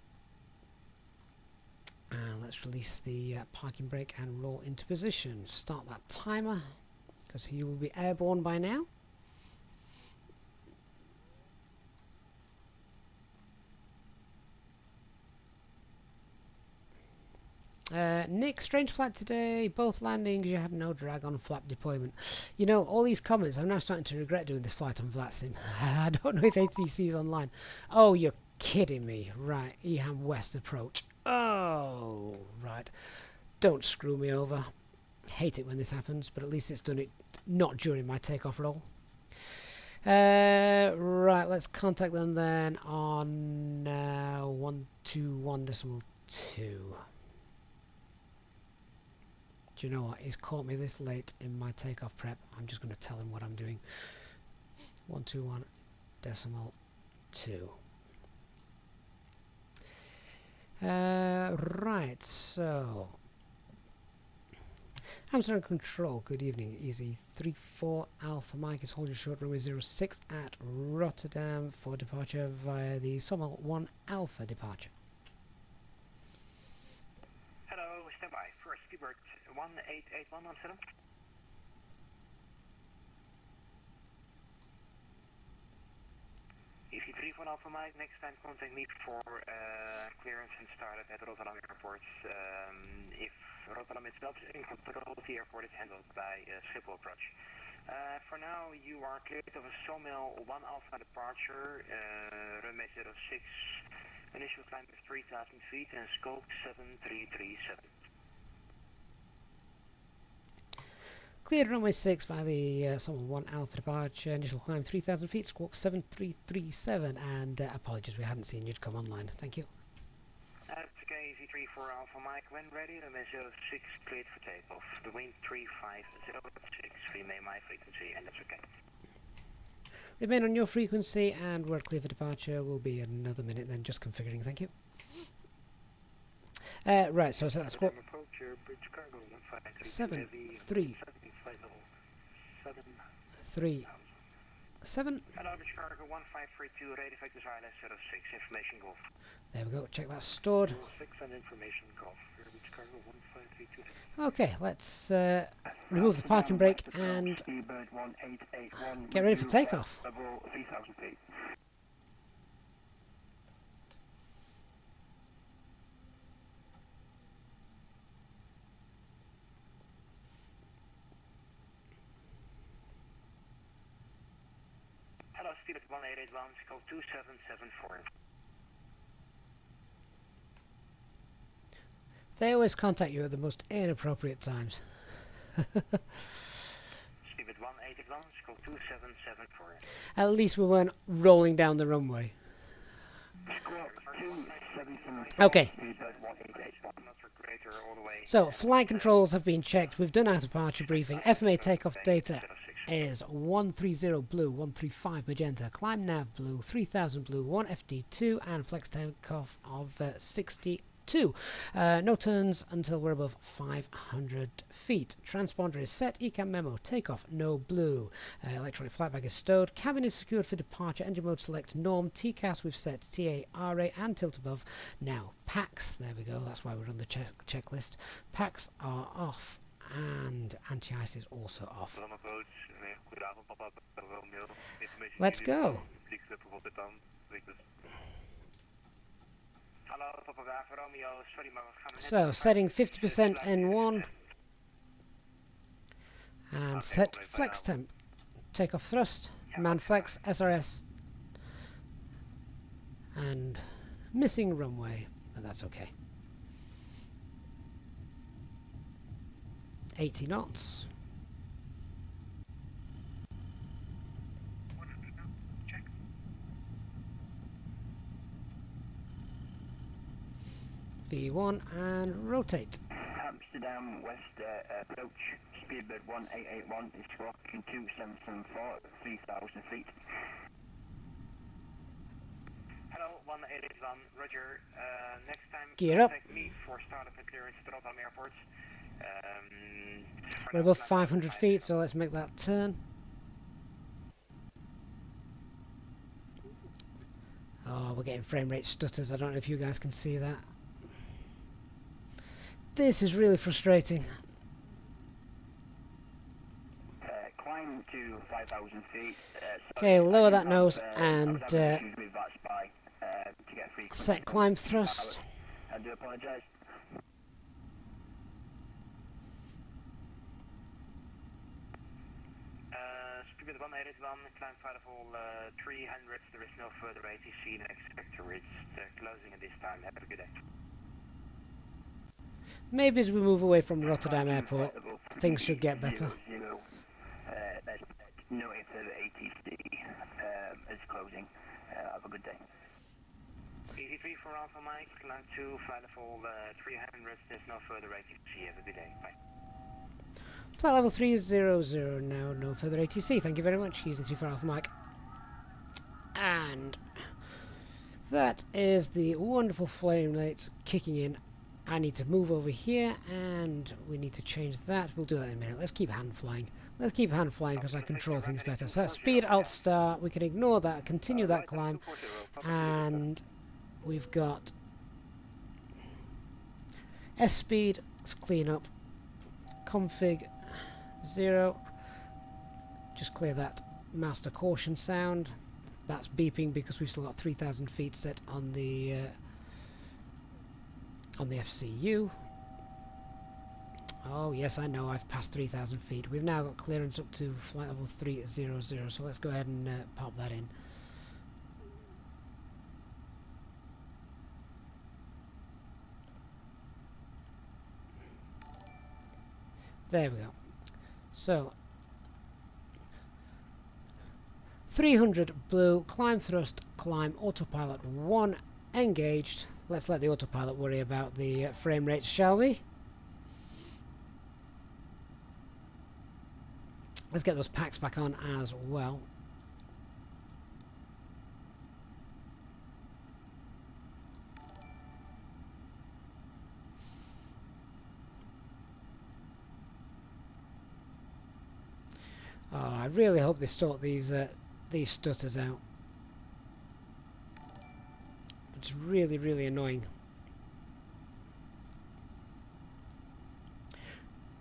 and let's release the parking brake and roll into position. Start that timer because he will be airborne by now. Nick, strange flight today. Both landings you had no drag on flap deployment. You know, all these comments, I'm now starting to regret doing this flight on VATSIM. I don't know if ATC is online. Oh, you're kidding me. Right, Eham West approach. Oh, right. Don't screw me over. Hate it when this happens, but at least it's done it not during my takeoff roll. Right, let's contact them then on 121.2. Do you know what? He's caught me this late in my takeoff prep. I'm just going to tell him what I'm doing. 121.2. Right, so Amsterdam Control, good evening. Easy 34 Alpha Mike is holding short runway 06 at Rotterdam for departure via the Sommel 1 Alpha departure. Hello, stand by for Speedbird 1881 Amsterdam. Easy 34 Alpha Mike, next time contact me for clearance and start at Rotterdam Airport. If Rotterdam itself is in control, the airport is handled by Schiphol approach. For now, you are cleared of a Sommel 1 Alpha departure, runway 06, initial climb is 3,000 feet and scope 7337. Cleared runway 6 via the Sommel 1 Alpha departure, initial climb 3,000 feet, squawk 7337, and apologies we hadn't seen you come online. Thank you. That's okay, Easy 34 Alpha Mike, when ready, runway 06 cleared for takeoff. The wind 3506, remain my frequency, and that's okay. Remain on your frequency, and we're clear for departure. Will be another minute then, just configuring, thank you. Right, so that's squawk 737. Hello, British Cargo 1532, radio vectors ILS 06, information Golf. There we go, check that's stored. 06 and information Golf. British Cargo 1532. Okay, let's remove the parking brake and get ready for takeoff. Level 3,000 feet. Hello, Steelers 1881, scope 2774. They always contact you at the most inappropriate times. Steelers 1881, scope 2774. At least we weren't rolling down the runway. Okay. So, flight controls have been checked. We've done our departure briefing. FMA takeoff data is 130 blue, 135 magenta, climb nav blue, 3000 blue, 1 FD2, and flex takeoff of 62. No turns until we're above 500 feet. Transponder is set. ECAM memo. Takeoff. No blue. Electronic flight bag is stowed. Cabin is secured for departure. Engine mode select norm. TCAS we've set. TA, RA, and tilt above. Now packs. There we go. That's why we're on the checklist. Packs are off. And anti-ice is also off. Let's go. Hallo, Papa Bravo Romeo, sorry maar we gaan net So, setting 50% N1 and Okay, set okay, flex fine. temp. Takeoff thrust, man flex, SRS, and missing runway, but that's okay. 80 knots. 100 now. Check. V1 and rotate. Amsterdam West approach, speedbird 1881 is squawking 2774 at 3000 feet. Hello, 1881, Roger. Next time Gear up. contact me for startup and clearance to Rotterdam Airport. We're above 500 feet, so let's make that turn. Oh, we're getting frame rate stutters. I don't know if you guys can see that. This is really frustrating. Climb to 5000 feet. Okay, lower that nose and with VATSIM, to get free set climb thrust. I do apologise. Speedbird 1881, climb flight level 300, there is no further ATC than expected. It's closing at this time. Have a good day. Maybe as we move away from Rotterdam Airport, things should get better. There's no further ATC is closing. Have a good day. Easy 3 for Alpha Mike, climb to flight level 300, there's no further ATC. Have a good day. Bye. Flight level 300 now, no further ATC. Thank you very much. Easy 3 for Alpha Mike. And that is the wonderful flame rates kicking in. I need to move over here and we need to change that. We'll do that in a minute. Let's keep hand flying. Let's keep hand flying because I control things better. So speed alt start. We can ignore that, continue that climb, and we've got S speed. Let's clean up. Config 0. Just clear that master caution sound. That's beeping because we've still got 3,000 feet set on the FCU. Oh yes, I know I've passed 3,000 feet. We've now got clearance up to flight level 300, so let's go ahead and pop that in. There we go. So 300 blue, climb thrust, climb, autopilot 1 engaged. Let's let the autopilot worry about the frame rates, shall we? Let's get those packs back on as well. Oh, I really hope they sort these stutters out. It's really, really annoying.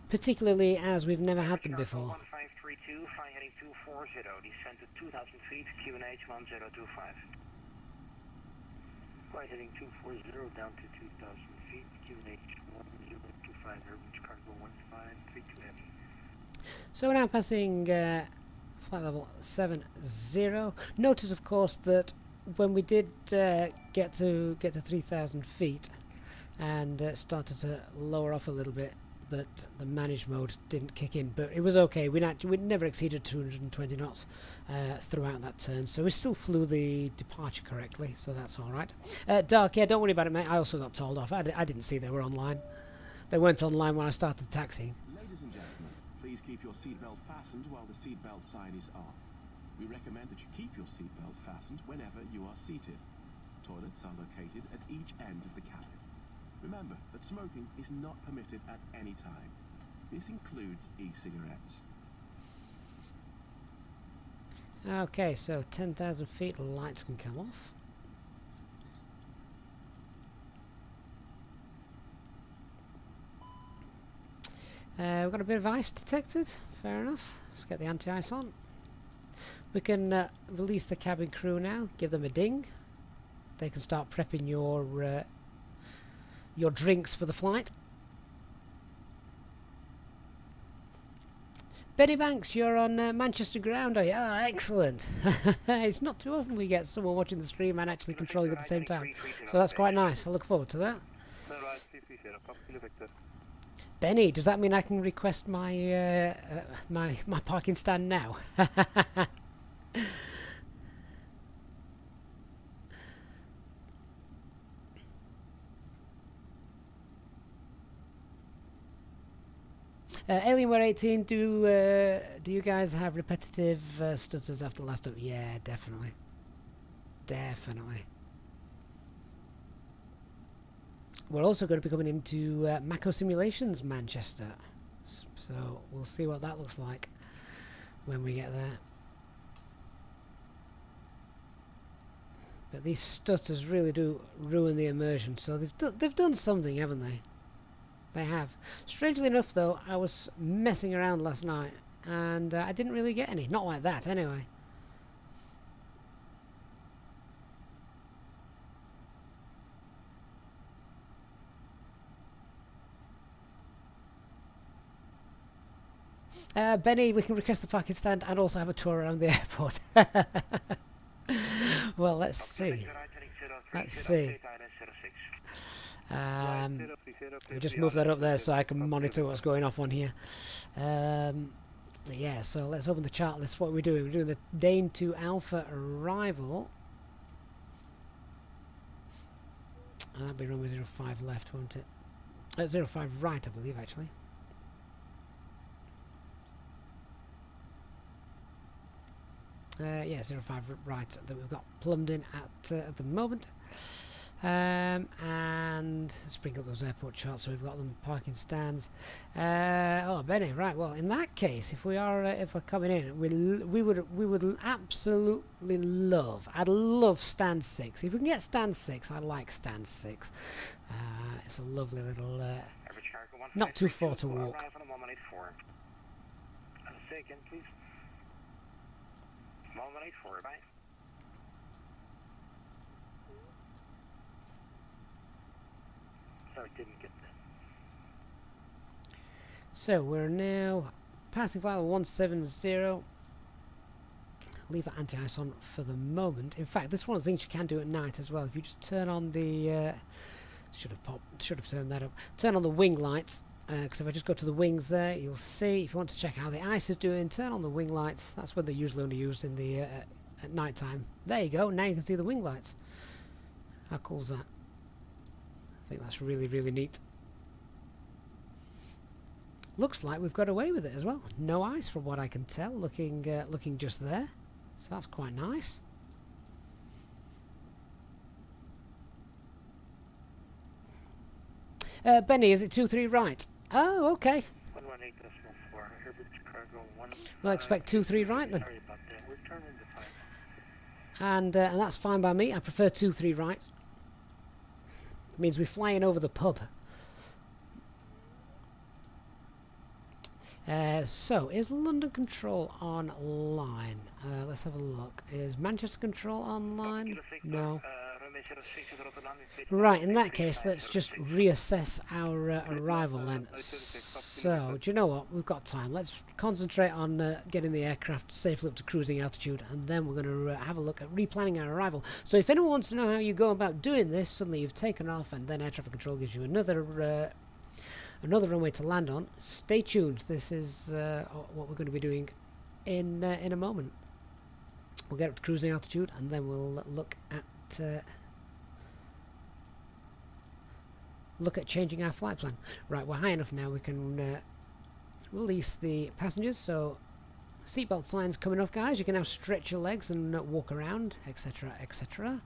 Particularly as we've never had them before. 1532, fly heading 240, descend to 2000 feet, QNH 1025. Fly heading 240 down to 2000 feet, QNH 1025, urban cargo 1532 heavy. So we're now passing flight level 70. Notice, of course, that when we did get to 3,000 feet and started to lower off a little bit, that the manage mode didn't kick in, but it was okay. We never exceeded 220 knots throughout that turn, so we still flew the departure correctly, so that's all right. Dark, yeah, don't worry about it, mate. I also got told off. I didn't see they were online. They weren't online when I started taxiing. Ladies and gentlemen, please keep your seatbelt fastened while the seatbelt sign is on. We recommend that you keep your seatbelt fastened whenever you are seated. Toilets are located at each end of the cabin. Remember that smoking is not permitted at any time. This includes e-cigarettes. Okay, so 10,000 feet, lights can come off. We've got a bit of ice detected, fair enough. Let's get the anti-ice on. We can release the cabin crew now, give them a ding. They can start prepping your your drinks for the flight. Benny Banks, you're on Manchester ground, are you? Ah, excellent. It's not too often we get someone watching the stream and actually controlling at the same time. So that's quite nice. I look forward to that. Benny, does that mean I can request my my parking stand now? Alienware 18, do you guys have repetitive stutters after last time? Yeah, definitely. Definitely. We're also going to be coming into Mako Simulations Manchester. So we'll see what that looks like when we get there. But these stutters really do ruin the immersion. So they've done something, haven't they? They have. Strangely enough, though, I was messing around last night and I didn't really get any. Not like that, anyway. Benny, we can request the parking stand and also have a tour around the airport. Well, let's see. Let's see. We just move that up there so I can monitor what's going off on here. Yeah, so let's open the chart list. What are we doing? We're doing the Dane to Alpha arrival. That'll be runway 05 left, won't it? 05 right, I believe, actually. Yeah, 05 right that we've got plumbed in at the moment. And let's bring up those airport charts so we've got them parking stands. Oh, Benny, right. Well, in that case, if we're coming in, we would absolutely love. I'd love stand 6. If we can get stand 6, I like stand 6. It's a lovely little, not too far to walk. Say again, please. 1184, bye. Sorry, didn't get that. So we're now passing flight 170. Leave that anti-ice on for the moment. In fact, this is one of the things you can do at night as well. If you just turn on the should have turned that up. Turn on the wing lights. Because if I just go to the wings there, you'll see, if you want to check how the ice is doing, turn on the wing lights. That's when they're usually only used in the at night time. There you go, now you can see the wing lights. How cool is that? I think that's really, really neat. Looks like we've got away with it as well. No ice from what I can tell, looking just there. So that's quite nice. Benny, is it 23 right? Oh, okay. 118.4, cargo 1. We'll expect 23 right then. Sorry about that. We're turning to 5. And that's fine by me. I prefer 23 right. It means we're flying over the pub. So, is London Control online? Let's have a look. Is Manchester Control online? No. Right, in that case, let's just reassess our arrival then. So, do you know what? We've got time. Let's concentrate on getting the aircraft safely up to cruising altitude, and then we're going to have a look at replanning our arrival. So if anyone wants to know how you go about doing this, suddenly you've taken off and then air traffic control gives you another runway to land on, stay tuned. This is what we're going to be doing in a moment. We'll get up to cruising altitude, and then we'll look at changing our flight plan. Right, we're high enough now. We can release the passengers. So seatbelt signs coming off, guys. You can now stretch your legs and walk around, etc., etc.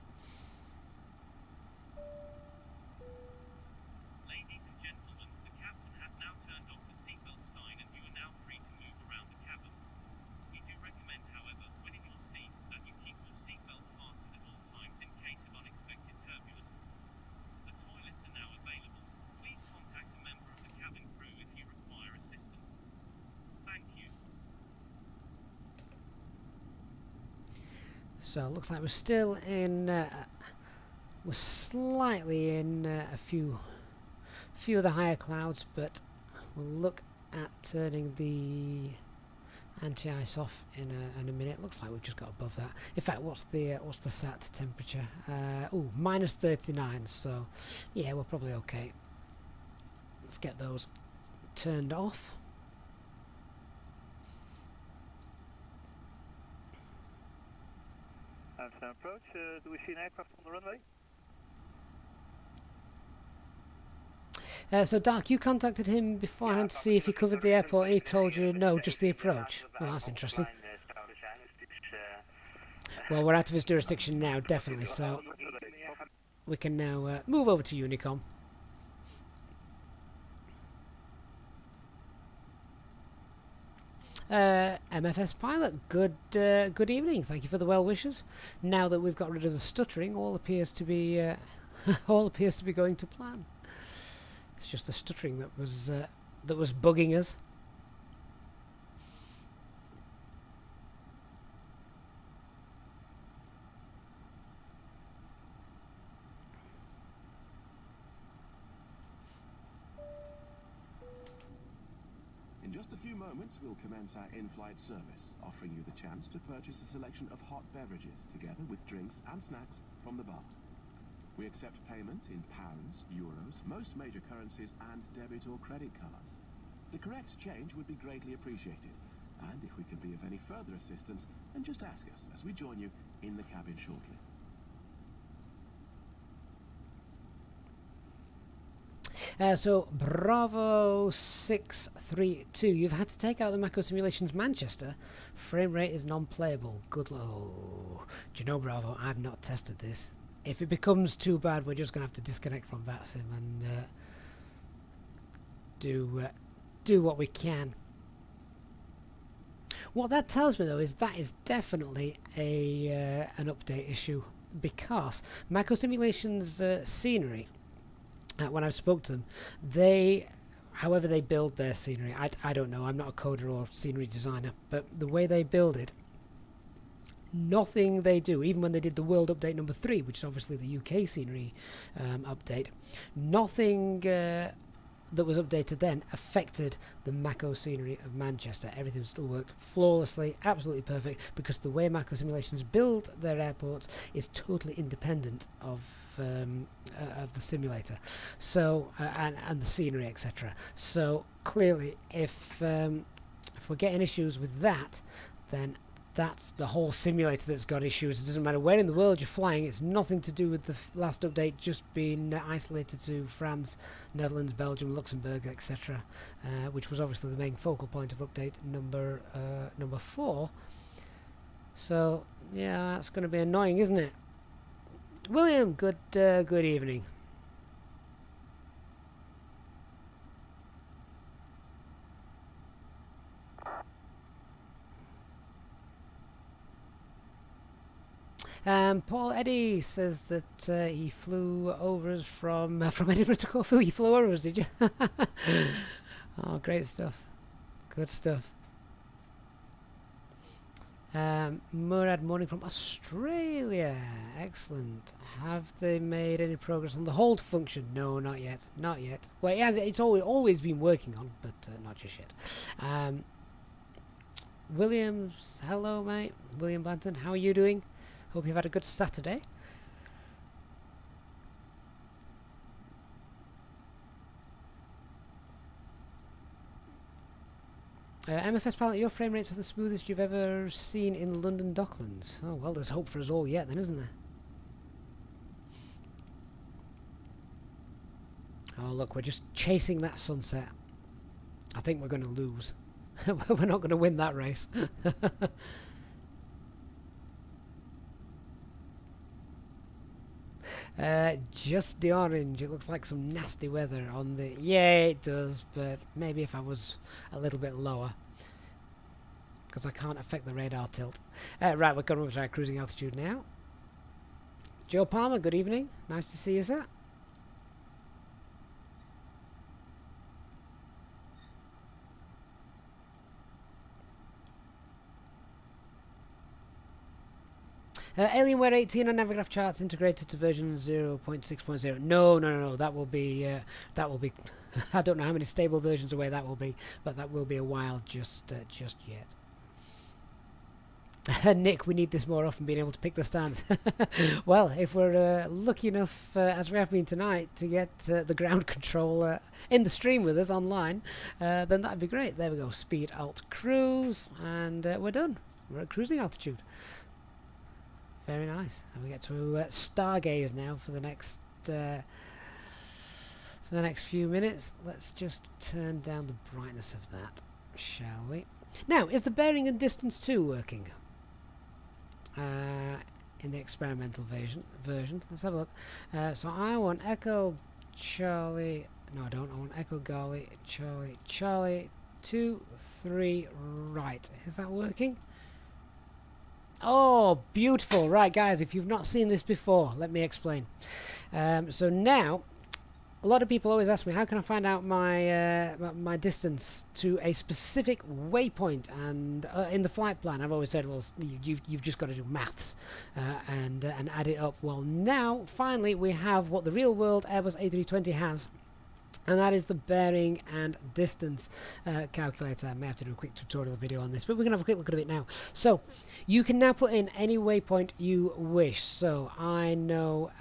So it looks like we're still in, we're slightly in a few few of the higher clouds, but we'll look at turning the anti-ice off in a minute. Looks like we've just got above that. In fact, what's the sat temperature? Oh, minus 39. So yeah, we're probably okay. Let's get those turned off. Amsterdam approach, do we see an aircraft on the runway? So Dark, you contacted him beforehand to see if he covered the airport and he told you no, just the approach. Well, that's interesting. Well, we're out of his jurisdiction now, definitely, so we can now move over to Unicom. MFS Pilot, good evening. Thank you for the well wishes. Now that we've got rid of the stuttering, all appears to be going to plan. It's just the stuttering that was bugging us. In just a few moments, we'll commence our in-flight service, offering you the chance to purchase a selection of hot beverages, together with drinks and snacks from the bar. We accept payment in pounds, euros, most major currencies, and debit or credit cards. The correct change would be greatly appreciated, and if we can be of any further assistance, then just ask us as we join you in the cabin shortly. So Bravo 632, you've had to take out the Mako Simulations Manchester. Frame rate is non-playable. Good luck. Do you know, Bravo, I've not tested this. If it becomes too bad, we're just going to have to disconnect from VATSIM and do what we can. What that tells me, though, is that is definitely an update issue, because Mako Simulations scenery, when I spoke to them, however they build their scenery, I don't know, I'm not a coder or scenery designer, but the way they build it, nothing they do, even when they did the World Update number 3, which is obviously the UK scenery update, nothing that was updated then affected the Mako scenery of Manchester. Everything still worked flawlessly, absolutely perfect, because the way Mako Simulations build their airports is totally independent of the simulator, so and the scenery, etc. So clearly, if we're getting issues with that, then that's the whole simulator that's got issues. It doesn't matter where in the world you're flying. It's nothing to do with the last update just being isolated to France, Netherlands, Belgium, Luxembourg, etc., which was obviously the main focal point of update number 4. So yeah, that's going to be annoying, isn't it? William, good evening. Paul Eddy says that he flew over us from Edinburgh to Corfu. You flew over us, did you? Oh, great stuff. Good stuff. Murad morning from Australia. Excellent. Have they made any progress on the hold function? No, not yet. Not yet. Well, it's always been working on, but not just yet. Williams, hello, mate. William Banton, how are you doing? Hope you've had a good Saturday. MFS Pilot, your frame rates are the smoothest you've ever seen in London Docklands. Oh, well, there's hope for us all yet then, isn't there? Oh, look, we're just chasing that sunset. I think we're going to lose. We're not going to win that race. Just the orange. It looks like some nasty weather on the... Yeah, it does, but maybe if I was a little bit lower, because I can't affect the radar tilt. Right, we're going up to our cruising altitude now. Joe Palmer, good evening. Nice to see you, sir. Alienware 18 on Navigraph charts integrated to version 0.6.0. No. That will be. I don't know how many stable versions away that will be, but that will be a while just yet. Nick, we need this more often, being able to pick the stands. Well, if we're lucky enough, as we have been tonight, to get the ground control in the stream with us online, then that'd be great. There we go. Speed Alt Cruise, and we're done. We're at cruising altitude. Very nice. And we get to stargaze now for the next few minutes. Let's just turn down the brightness of that, shall we? Now, is the bearing and distance 2 working? In the experimental version. Let's have a look. So I want Echo Charlie. No, I don't. I want Echo Golly Charlie 2 3 right. Is that working? Oh, beautiful. Right, guys, if you've not seen this before, let me explain. So now, a lot of people always ask me, how can I find out my my distance to a specific waypoint? And in the flight plan, I've always said, well, you've just got to do maths and add it up. Well, now, finally, we have what the real world Airbus A320 has. And that is the bearing and distance calculator. I may have to do a quick tutorial video on this, but we're going to have a quick look at it now. So, you can now put in any waypoint you wish. So, I know...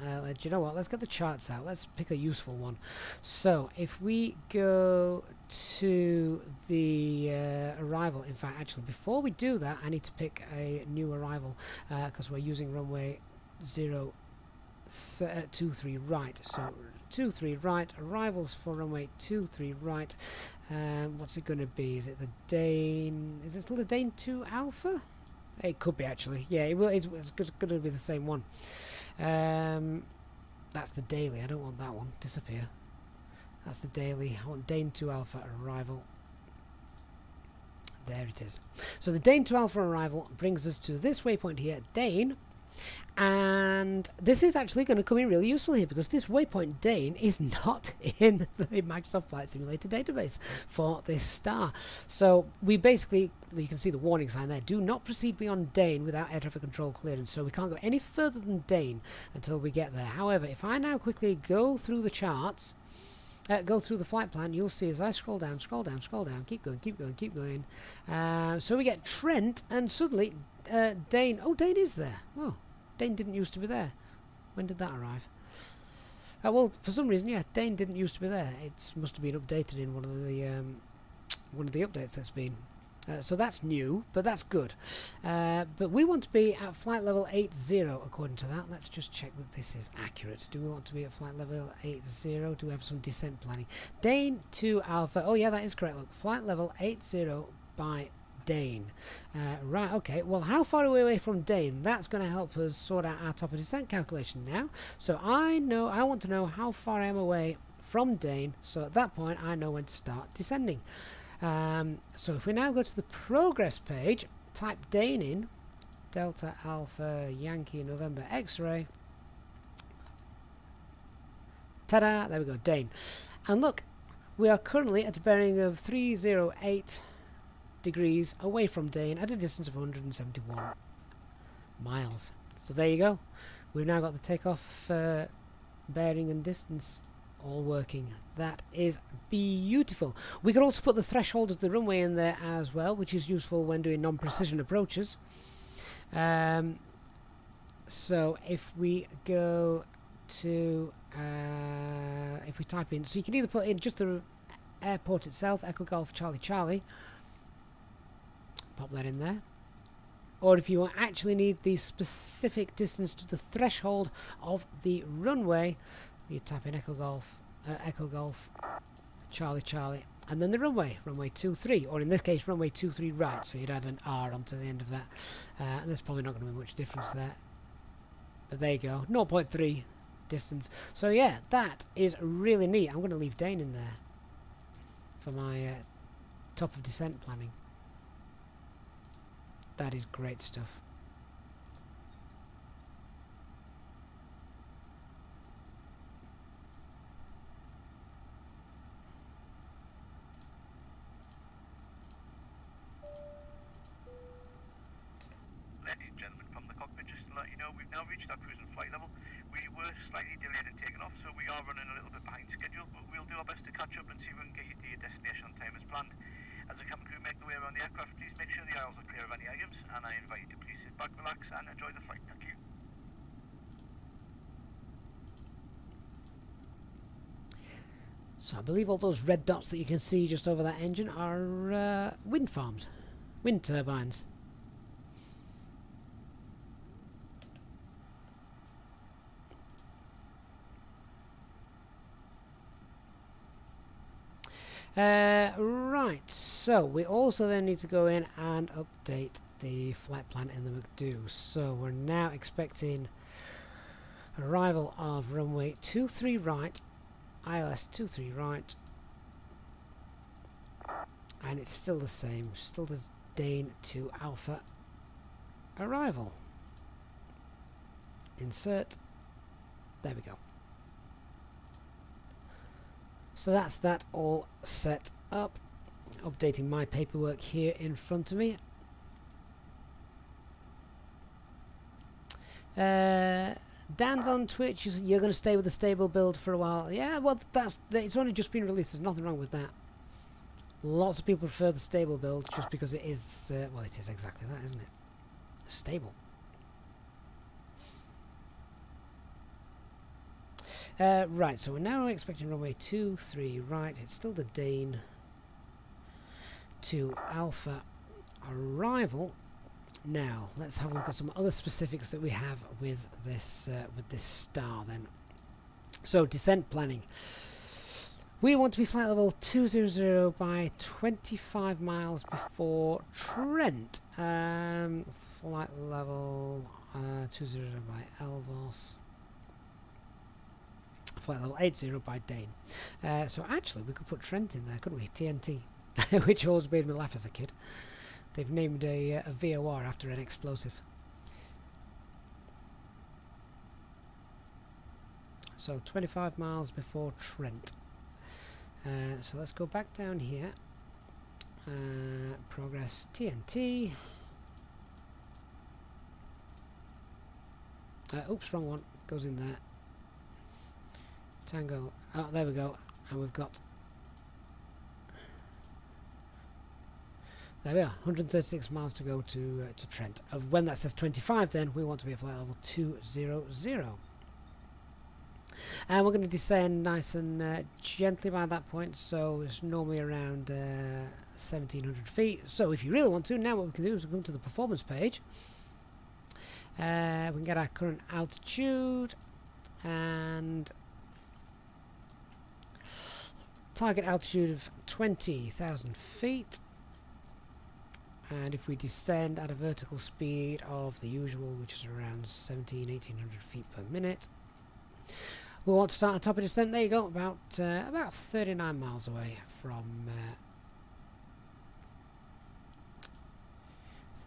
do you know what? Let's get the charts out. Let's pick a useful one. So, if we go to the arrival, in fact, actually, before we do that, I need to pick a new arrival because we're using runway 23 right. So, 23 right, arrivals for runway 23 right. What's it going to be? Is it the Dane? Is it still the Dane 2 Alpha? It could be, actually. Yeah, it will. It's going to be the same one. That's the daily. I don't want that one. Disappear. That's the daily. I want Dane 2 Alpha arrival. There it is. So the Dane 2 Alpha arrival brings us to this waypoint here, Dane. And this is actually going to come in really useful here because this waypoint Dane is not in the Microsoft Flight Simulator database for this star. So we basically, you can see the warning sign there, do not proceed beyond Dane without air traffic control clearance. So we can't go any further than Dane until we get there. However, if I now quickly go through the charts, go through the flight plan, you'll see as I scroll down, keep going. So we get Trent, and suddenly Dane, oh, Dane is there. Oh, Dane didn't used to be there. When did that arrive? Well, for some reason, yeah, Dane didn't used to be there. It must have been updated in one of the updates that's been. So that's new, but that's good. But we want to be at flight level 80 according to that. Let's just check that this is accurate. Do we want to be at flight level 80? Do we have some descent planning? Dane 2 Alpha. Oh yeah, that is correct. Look, flight level 80 by Dane. Right, okay. Well, how far are we away from Dane? That's going to help us sort out our top of descent calculation now. So I want to know how far I am away from Dane. So at that point, I know when to start descending. So if we now go to the progress page, type Dane in, Delta Alpha Yankee November X-ray. Ta-da! There we go, Dane. And look, we are currently at a bearing of 308 degrees away from Dane at a distance of 171 miles. So there you go. We've now got the takeoff bearing and distance all working. That is beautiful. We could also put the threshold of the runway in there as well, which is useful when doing non-precision approaches. So if we go to if we type in, so you can either put in just the airport itself, Echo Golf Charlie Charlie, pop that in there, or if you actually need the specific distance to the threshold of the runway, you type in Echo Golf Charlie Charlie, and then the runway 23, or in this case runway 23 right, so you'd add an R onto the end of that, and there's probably not going to be much difference there, but there you go, 0.3 distance. So yeah, that is really neat. I'm going to leave Dane in there for my top of descent planning. That is great stuff. Ladies now reached our cruising flight level. We were slightly delayed in taking off, so we are running a little bit behind schedule, but we'll do our best to catch up and see if we can get you to your destination on time as planned. As the cabin crew make the way around the aircraft, please make sure the aisles are clear of any items, and I invite you to please sit back, relax, and enjoy the flight. Thank you. So I believe all those red dots that you can see just over that engine are wind farms, wind turbines. Right, so we also then need to go in and update the flight plan in the McDo. So we're now expecting arrival of runway 23 right, ILS 23 right, and it's still the same, still the Dane to Alpha arrival. Insert, there we go. So that's that all set up. Updating my paperwork here in front of me. Dan's on Twitch. You're going to stay with the stable build for a while. Yeah, well, it's only just been released. There's nothing wrong with that. Lots of people prefer the stable build just because it is, well, it is exactly that, isn't it? Stable. Right, so we're now expecting runway 23 right. It's still the Dane to Alpha arrival. Now, let's have a look at some other specifics that we have with this star then. So, descent planning. We want to be flight level 200 by 25 miles before Trent. Flight level 200 by Elvos. Flight level 80 by Dane. So actually we could put Trent in there, couldn't we? TNT. Which always made me laugh as a kid. They've named a VOR after an explosive. So 25 miles before Trent. So let's go back down here. Progress TNT. Oops, wrong one. Goes in there. Tango. Oh, there we go. And we've got... There we are. 136 miles to go to Trent. When that says 25, then we want to be at flight level 200. And we're going to descend nice and gently by that point. So it's normally around 1,700 feet. So if you really want to, now what we can do is we come to the performance page. We can get our current altitude and target altitude of 20,000 feet. And if we descend at a vertical speed of the usual, which is around 1,800 feet per minute, we want to start at top of descent. There you go, about 39 miles away from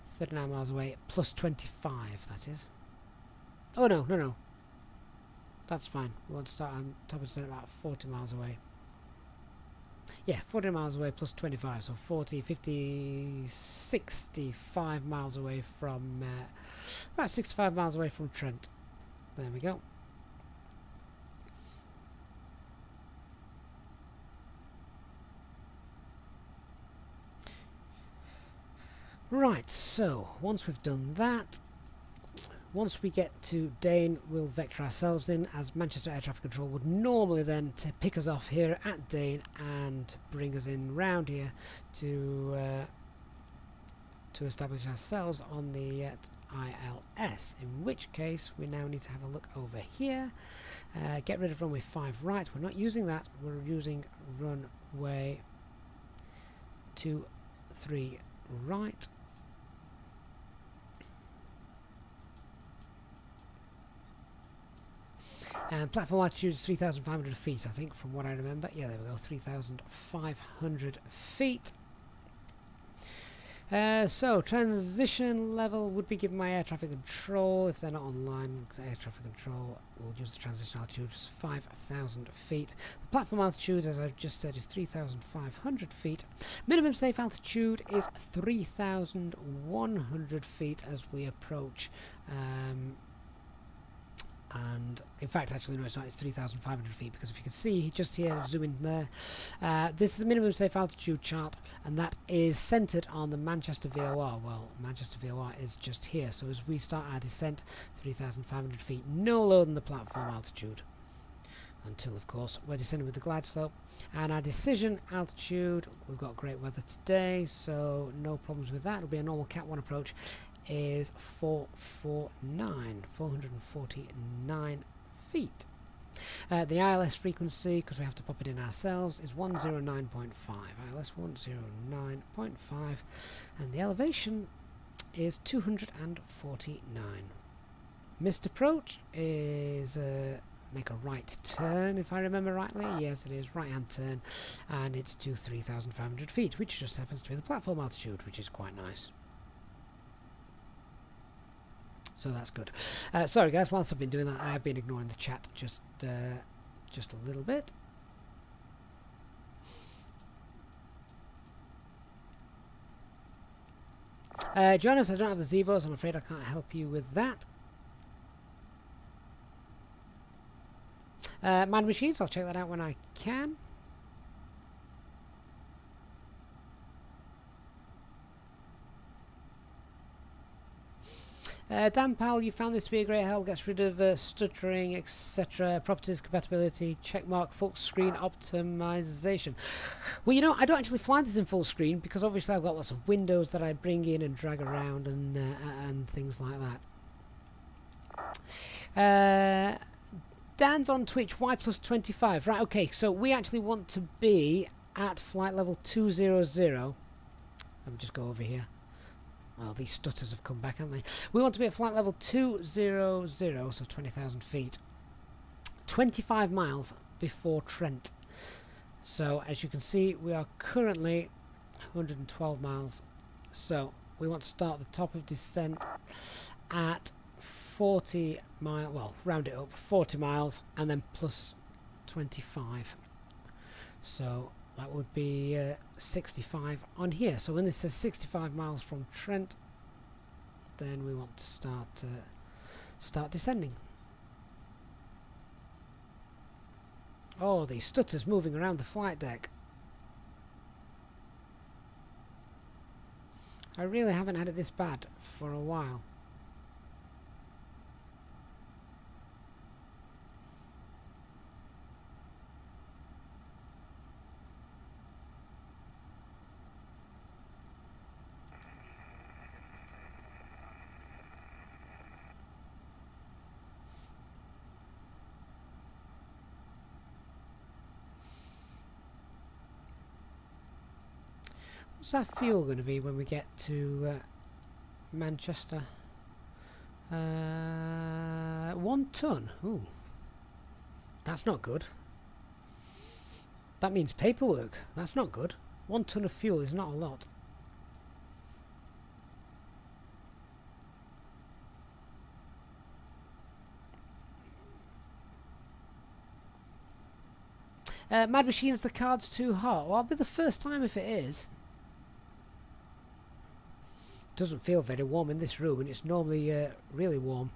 39 miles away plus 25. That is. Oh no, that's fine. We want to start on top of descent about 40 miles away. Yeah, 40 miles away plus 25, so 40, 50, 65 miles away from, about 65 miles away from Trent. There we go. Right, so once we've done that, once we get to Dane, we'll vector ourselves in as Manchester Air Traffic Control would normally then to pick us off here at Dane and bring us in round here to establish ourselves on the ILS, in which case we now need to have a look over here. Get rid of runway 5 right. We're not using that. We're using runway 23 right. And platform altitude is 3,500 feet, I think, from what I remember. Yeah, there we go, 3,500 feet. So, transition level would be given by air traffic control. If they're not online, air traffic control will use the transition altitude, which is 5,000 feet. The platform altitude, as I've just said, is 3,500 feet. Minimum safe altitude is 3,100 feet as we approach and in fact, actually no, it's not. It's 3,500 feet, because if you can see just here, zoom in there, this is the minimum safe altitude chart, and that is centered on the Manchester VOR. Well, Manchester VOR is just here, so as we start our descent, 3,500 feet, no lower than the platform altitude, until of course we're descending with the glide slope. And our decision altitude, we've got great weather today, so no problems with that. It'll be a normal Cat 1 approach, is 449 feet. The ILS frequency, because we have to pop it in ourselves, is 109.5. ILS 109.5, and the elevation is 249. Missed approach is make a right turn, if I remember rightly. Yes, it is right hand turn, and it's to 3,500 feet, which just happens to be the platform altitude, which is quite nice. So that's good. Sorry guys, whilst I've been doing that, I have been ignoring the chat just a little bit. Jonas, I don't have the Zebos, I'm afraid I can't help you with that. Mad Machines, I'll check that out when I can. Dan Powell, you found this to be a great help. Gets rid of stuttering, etc. Properties, compatibility, checkmark, full screen optimization. Well, you know, I don't actually fly this in full screen because obviously I've got lots of windows that I bring in and drag around and things like that. Dan's on Twitch. Y plus 25. Right. Okay. So we actually want to be at flight level 200. Let me just go over here. Well, these stutters have come back, haven't they? We want to be at flight level 200, so 20,000 feet, 25 miles before Trent. So, as you can see, we are currently 112 miles. So, we want to start the top of descent at 40 miles, well, round it up, 40 miles, and then plus 25. So, that would be 65 on here. So when this says 65 miles from Trent, then we want to start descending. Oh, these stutters moving around the flight deck. I really haven't had it this bad for a while. What's our fuel going to be when we get to Manchester? 1 ton. Ooh, that's not good. That means paperwork. That's not good. 1 ton of fuel is not a lot. Mad Machines, the card's too hot. Well, it'll be the first time if it is. Doesn't feel very warm in this room, and it's normally really warm.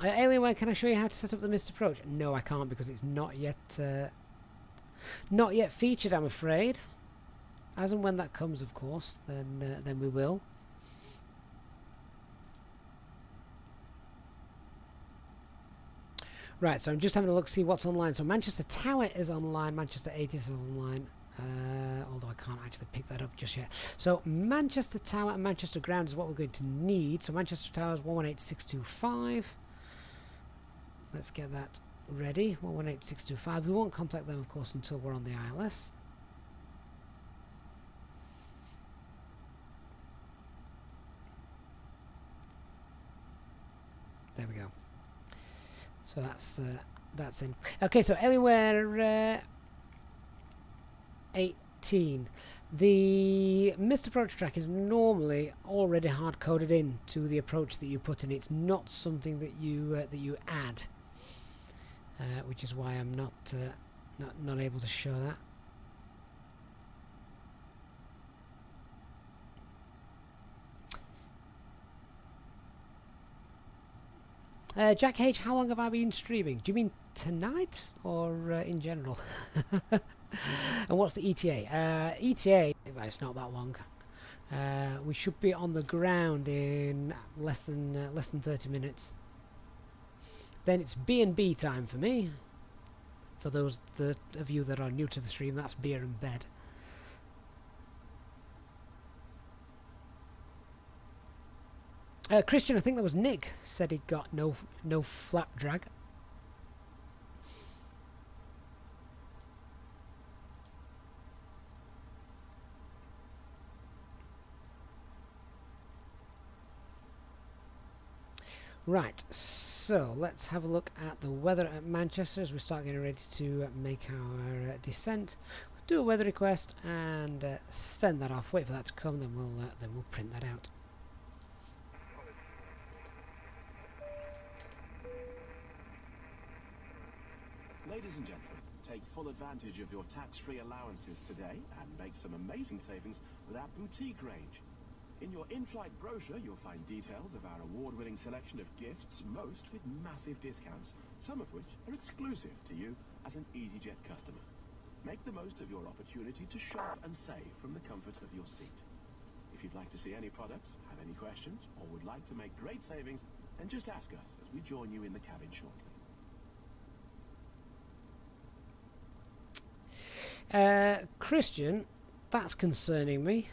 Alienware, can I show you how to set up the missed approach? No, I can't, because it's not yet featured, I'm afraid. As and when that comes, of course, then we will. Right, so I'm just having a look to see what's online. So Manchester Tower is online, Manchester 80 is online. Although I can't actually pick that up just yet. So Manchester Tower and Manchester Ground is what we're going to need. So Manchester Tower is 118625. Let's get that ready. 118625. We won't contact them, of course, until we're on the ILS. There we go. So that's in. Okay, so Alienware 18. The missed approach track is normally already hard coded in to the approach that you put in. It's not something that you add, which is why I'm not able to show that. Jack H, how long have I been streaming? Do you mean tonight or in general? And what's the ETA? ETA, well, it's not that long. We should be on the ground in less than 30 minutes. Then it's B&B time for me. For those of you that are new to the stream, that's beer and bed. Christian, I think that was Nick, said he got no flap drag. Right, so let's have a look at the weather at Manchester as we start getting ready to make our descent. We'll do a weather request and send that off. Wait for that to come, then we'll print that out. Ladies and gentlemen, take full advantage of your tax-free allowances today and make some amazing savings with our boutique range. In your in-flight brochure, you'll find details of our award-winning selection of gifts, most with massive discounts, some of which are exclusive to you as an Easyjet customer. Make the most of your opportunity to shop and save from the comfort of your seat. If you'd like to see any products, have any questions, or would like to make great savings, then just ask us as we join you in the cabin shortly. Christian, that's concerning me.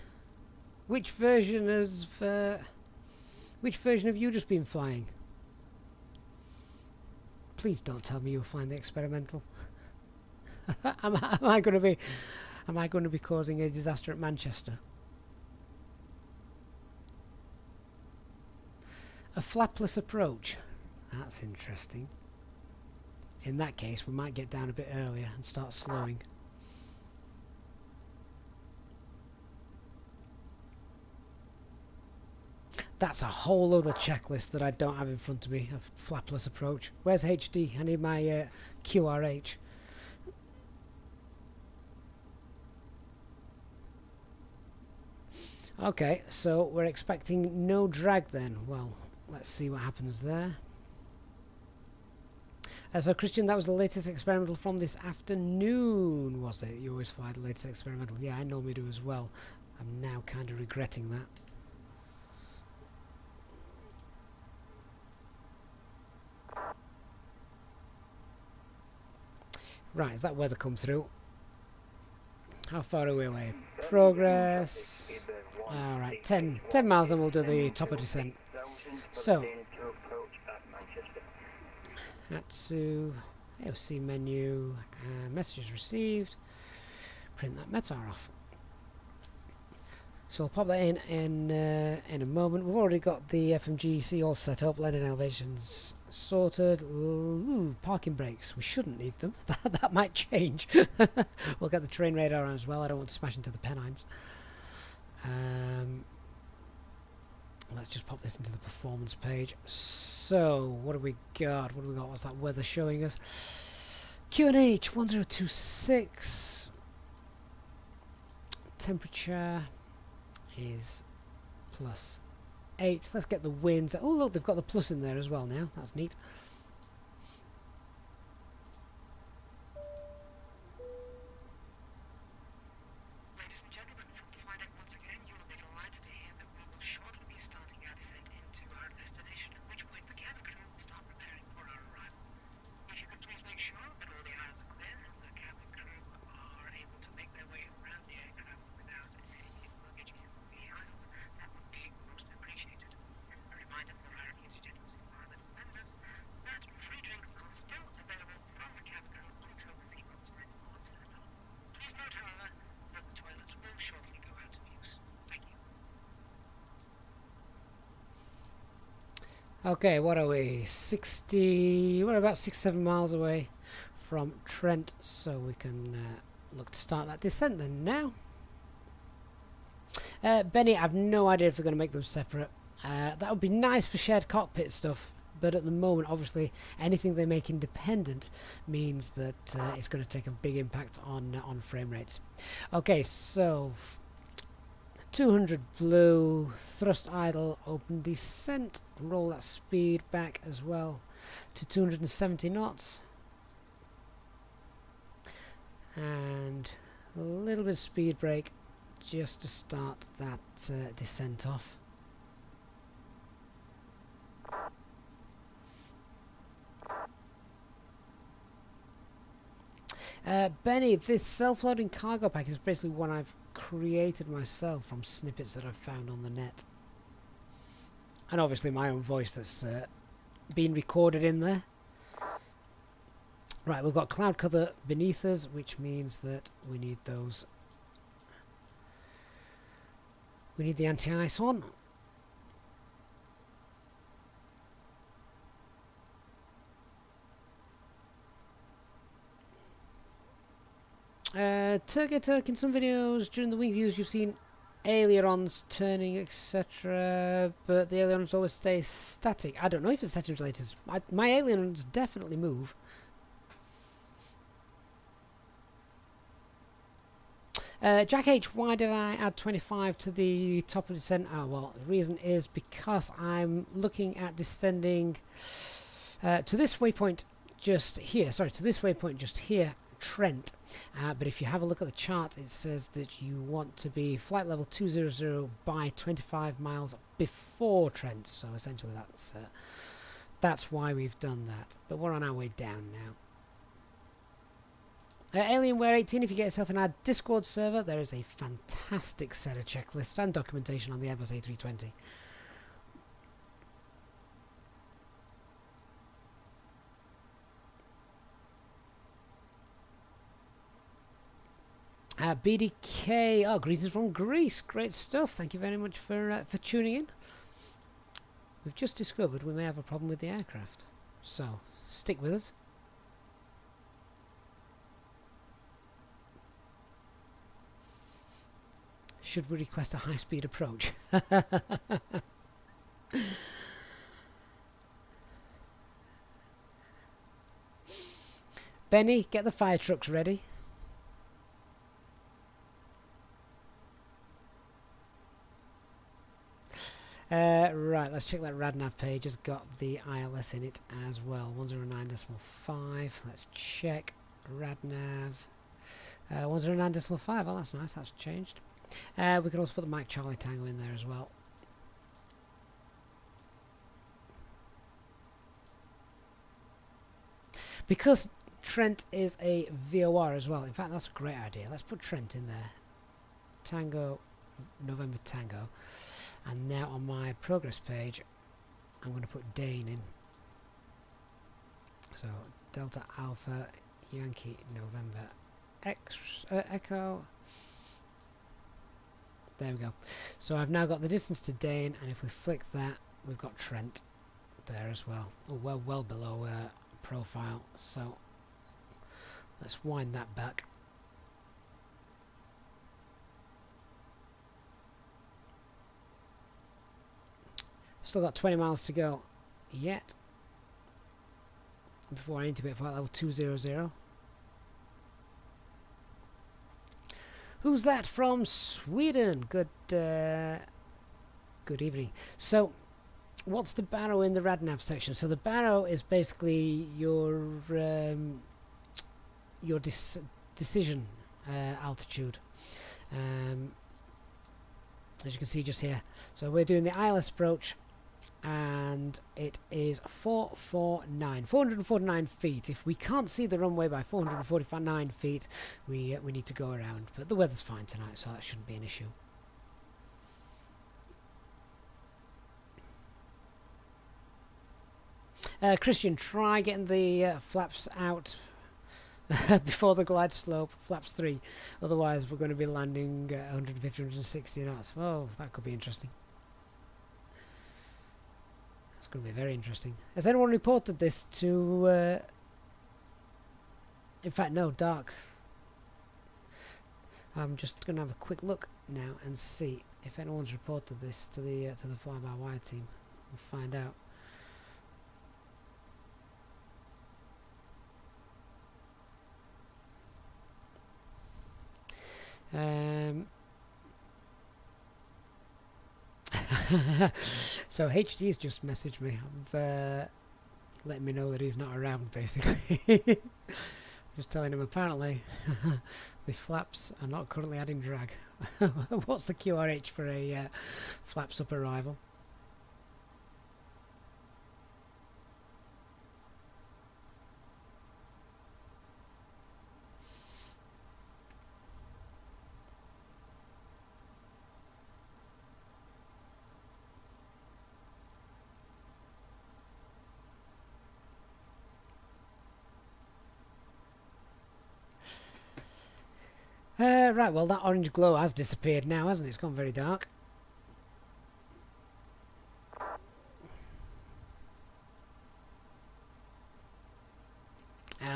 Which version have you just been flying? Please don't tell me you were flying the experimental. am I going to be causing a disaster at Manchester? A flapless approach. That's interesting. In that case, we might get down a bit earlier and start slowing. That's a whole other checklist that I don't have in front of me, a flapless approach. Where's HD? I need my QRH. Okay, so we're expecting no drag then. Well, let's see what happens there. So Christian, that was the latest experimental from this afternoon, was it? You always fly the latest experimental. Yeah, I normally do as well. I'm now kind of regretting that. Right, has that weather come through? How far are we away? Progress. Alright, 10 miles and we'll do the top of descent. So, Atsu, AOC menu, messages received. Print that METAR off. So we'll pop that in a moment. We've already got the FMGC all set up, landing elevations sorted. Ooh, parking brakes. We shouldn't need them. that might change. We'll get the terrain radar on as well. I don't want to smash into the Pennines. Let's just pop this into the performance page. So, what do we got? What's that weather showing us? QNH 1026. Temperature is +8. Let's get the winds. Oh look, they've got the plus in there as well now. That's neat. Ladies and gentlemen, from the flight deck once again, you will be delighted to hear that we will shortly be starting our descent into our destination, at which point the cabin crew will start preparing for our arrival. If you could please make sure that all the aisles are clear and the cabin crew are able to make their way around the aircraft without any luggage in the aisles, that would be most appreciated. A reminder for our Easyjet Impilot members that free drinks are still available from the cabin crew until the seatbelt signs are turned on. Please note, however, that the toilets will shortly go out of use. Thank you. Okay, what are we? 60. We're about 6-7 miles away from Trent, so we can look to start that descent then now. Benny, I have no idea if they're going to make them separate. That would be nice for shared cockpit stuff, but at the moment, obviously, anything they make independent means that it's going to take a big impact on frame rates. Okay, so 200 blue, thrust idle, open descent, roll that speed back as well. to 270 knots. And a little bit of speed brake just to start that descent off. Benny, this self-loading cargo pack is basically one I've created myself from snippets that I've found on the net. And obviously my own voice that's been recorded in there. Right, we've got cloud cover beneath us, which means that we need those. We need the anti-ice on. Turk, in some videos during the wing views you've seen ailerons turning, etc., but the ailerons always stay static. I don't know if it's settings related. My ailerons definitely move. Jack H, why did I add 25 to the top of the descent? Oh, well, the reason is because I'm looking at descending to this waypoint just here. Sorry, to this waypoint just here, Trent. But if you have a look at the chart, it says that you want to be flight level 200 by 25 miles before Trent. So essentially that's why we've done that. But we're on our way down now. Alienware 18, if you get yourself in our Discord server, there is a fantastic set of checklists and documentation on the Airbus A320. BDK, oh, greetings from Greece, great stuff, thank you very much for tuning in. We've just discovered we may have a problem with the aircraft, so stick with us. Should we request a high-speed approach? Benny, get the fire trucks ready. Right, let's check that RadNav page. It's got the ILS in it as well. 109.5. Let's check RadNav. 109.5. Oh, that's nice. That's changed. We can also put the Mike Charlie Tango in there as well. Because Trent is a VOR as well. In fact, that's a great idea. Let's put Trent in there. Tango, November Tango. And now on my progress page, I'm going to put Dane in. So, Delta Alpha Yankee November X Echo. There we go. So I've now got the distance to Dane, and if we flick that, we've got Trent there as well. Oh, well below profile. So let's wind that back. Still got 20 miles to go yet before I need to be at flight level 200. Who's that from Sweden? Good evening. So, what's the barrow in the RadNav section? So the barrow is basically your decision altitude. As you can see just here. So we're doing the ILS approach, and it is 449 feet. If we can't see the runway by 449 feet, we need to go around, but the weather's fine tonight, so that shouldn't be an issue. Christian, try getting the flaps out before the glide slope, flaps 3, otherwise we're going to be landing 150, 160 knots. Oh, that could be interesting. It's going to be very interesting. Has anyone reported this to... in fact, no, Dark. I'm just going to have a quick look now and see if anyone's reported this to the FlyByWire team. We'll find out. So HD's just messaged me. letting me know that he's not around, basically. Just telling him apparently the flaps are not currently adding drag. What's the QRH for a flaps up arrival? Right, well that orange glow has disappeared now, hasn't it? It's gone very dark.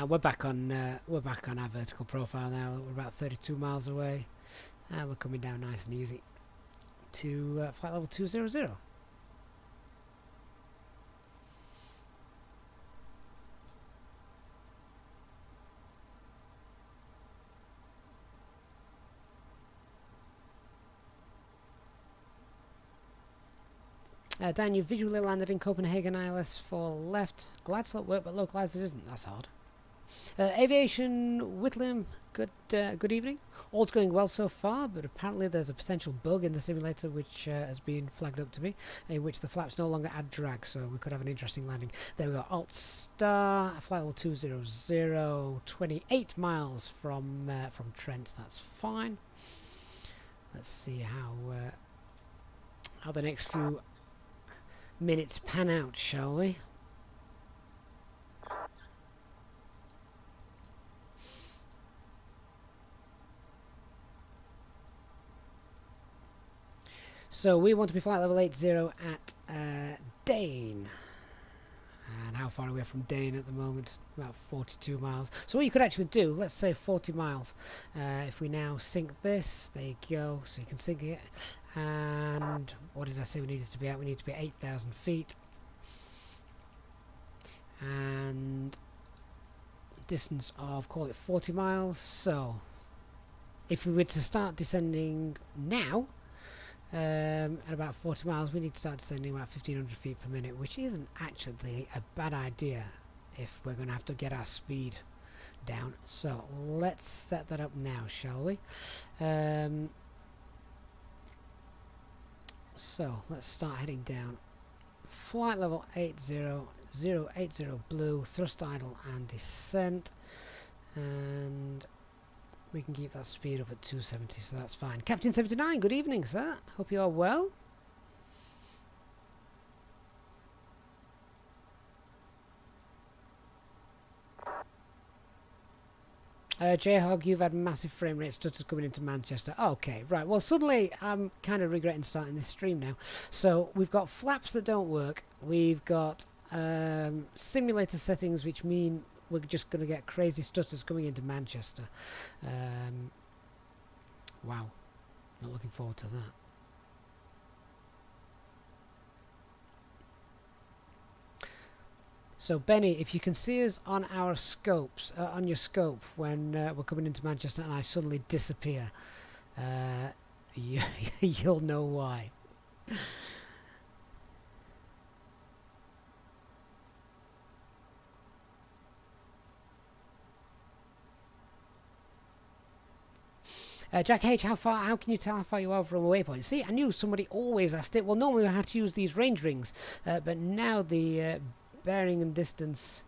We're back on our vertical profile now. We're about 32 miles away. We're coming down nice and easy to flight level 200. Dan, you visually landed in Copenhagen ILS for left. Glide slope work, but localized it isn't. That's odd. Aviation Whitlam, good evening. All's going well so far, but apparently there's a potential bug in the simulator which has been flagged up to me, in which the flaps no longer add drag, so we could have an interesting landing. There we go. Alt star, flight level 200, 28 miles from Trent. That's fine. Let's see how the next few minutes pan out, shall we? So we want to be flight level 80 at Dane. And how far are we from Dane at the moment? About 42 miles. So what you could actually do, let's say 40 miles. If we now sync this, there you go. So you can sync it. And what did I say we needed to be at? We need to be at 8,000 feet. And distance of, call it 40 miles. So if we were to start descending now, at about 40 miles, we need to start descending about 1,500 feet per minute, which isn't actually a bad idea if we're going to have to get our speed down. So let's set that up now, shall we? So let's start heading down. Flight level 80 blue, thrust idle and descent, and we can keep that speed up at 270, so that's fine. Captain 79, good evening, sir. Hope you are well. J-Hog, you've had massive frame rate stutters coming into Manchester. Okay, right. Well, suddenly I'm kind of regretting starting this stream now. So we've got flaps that don't work. We've got simulator settings, which mean we're just going to get crazy stutters coming into Manchester. Wow. Not looking forward to that. So Benny, if you can see us on our scopes, on your scope, when we're coming into Manchester and I suddenly disappear, you'll know why. Jack H, how can you tell how far you are from a waypoint? See, I knew somebody always asked it. Well, normally I had to use these range rings, but now the bearing and distance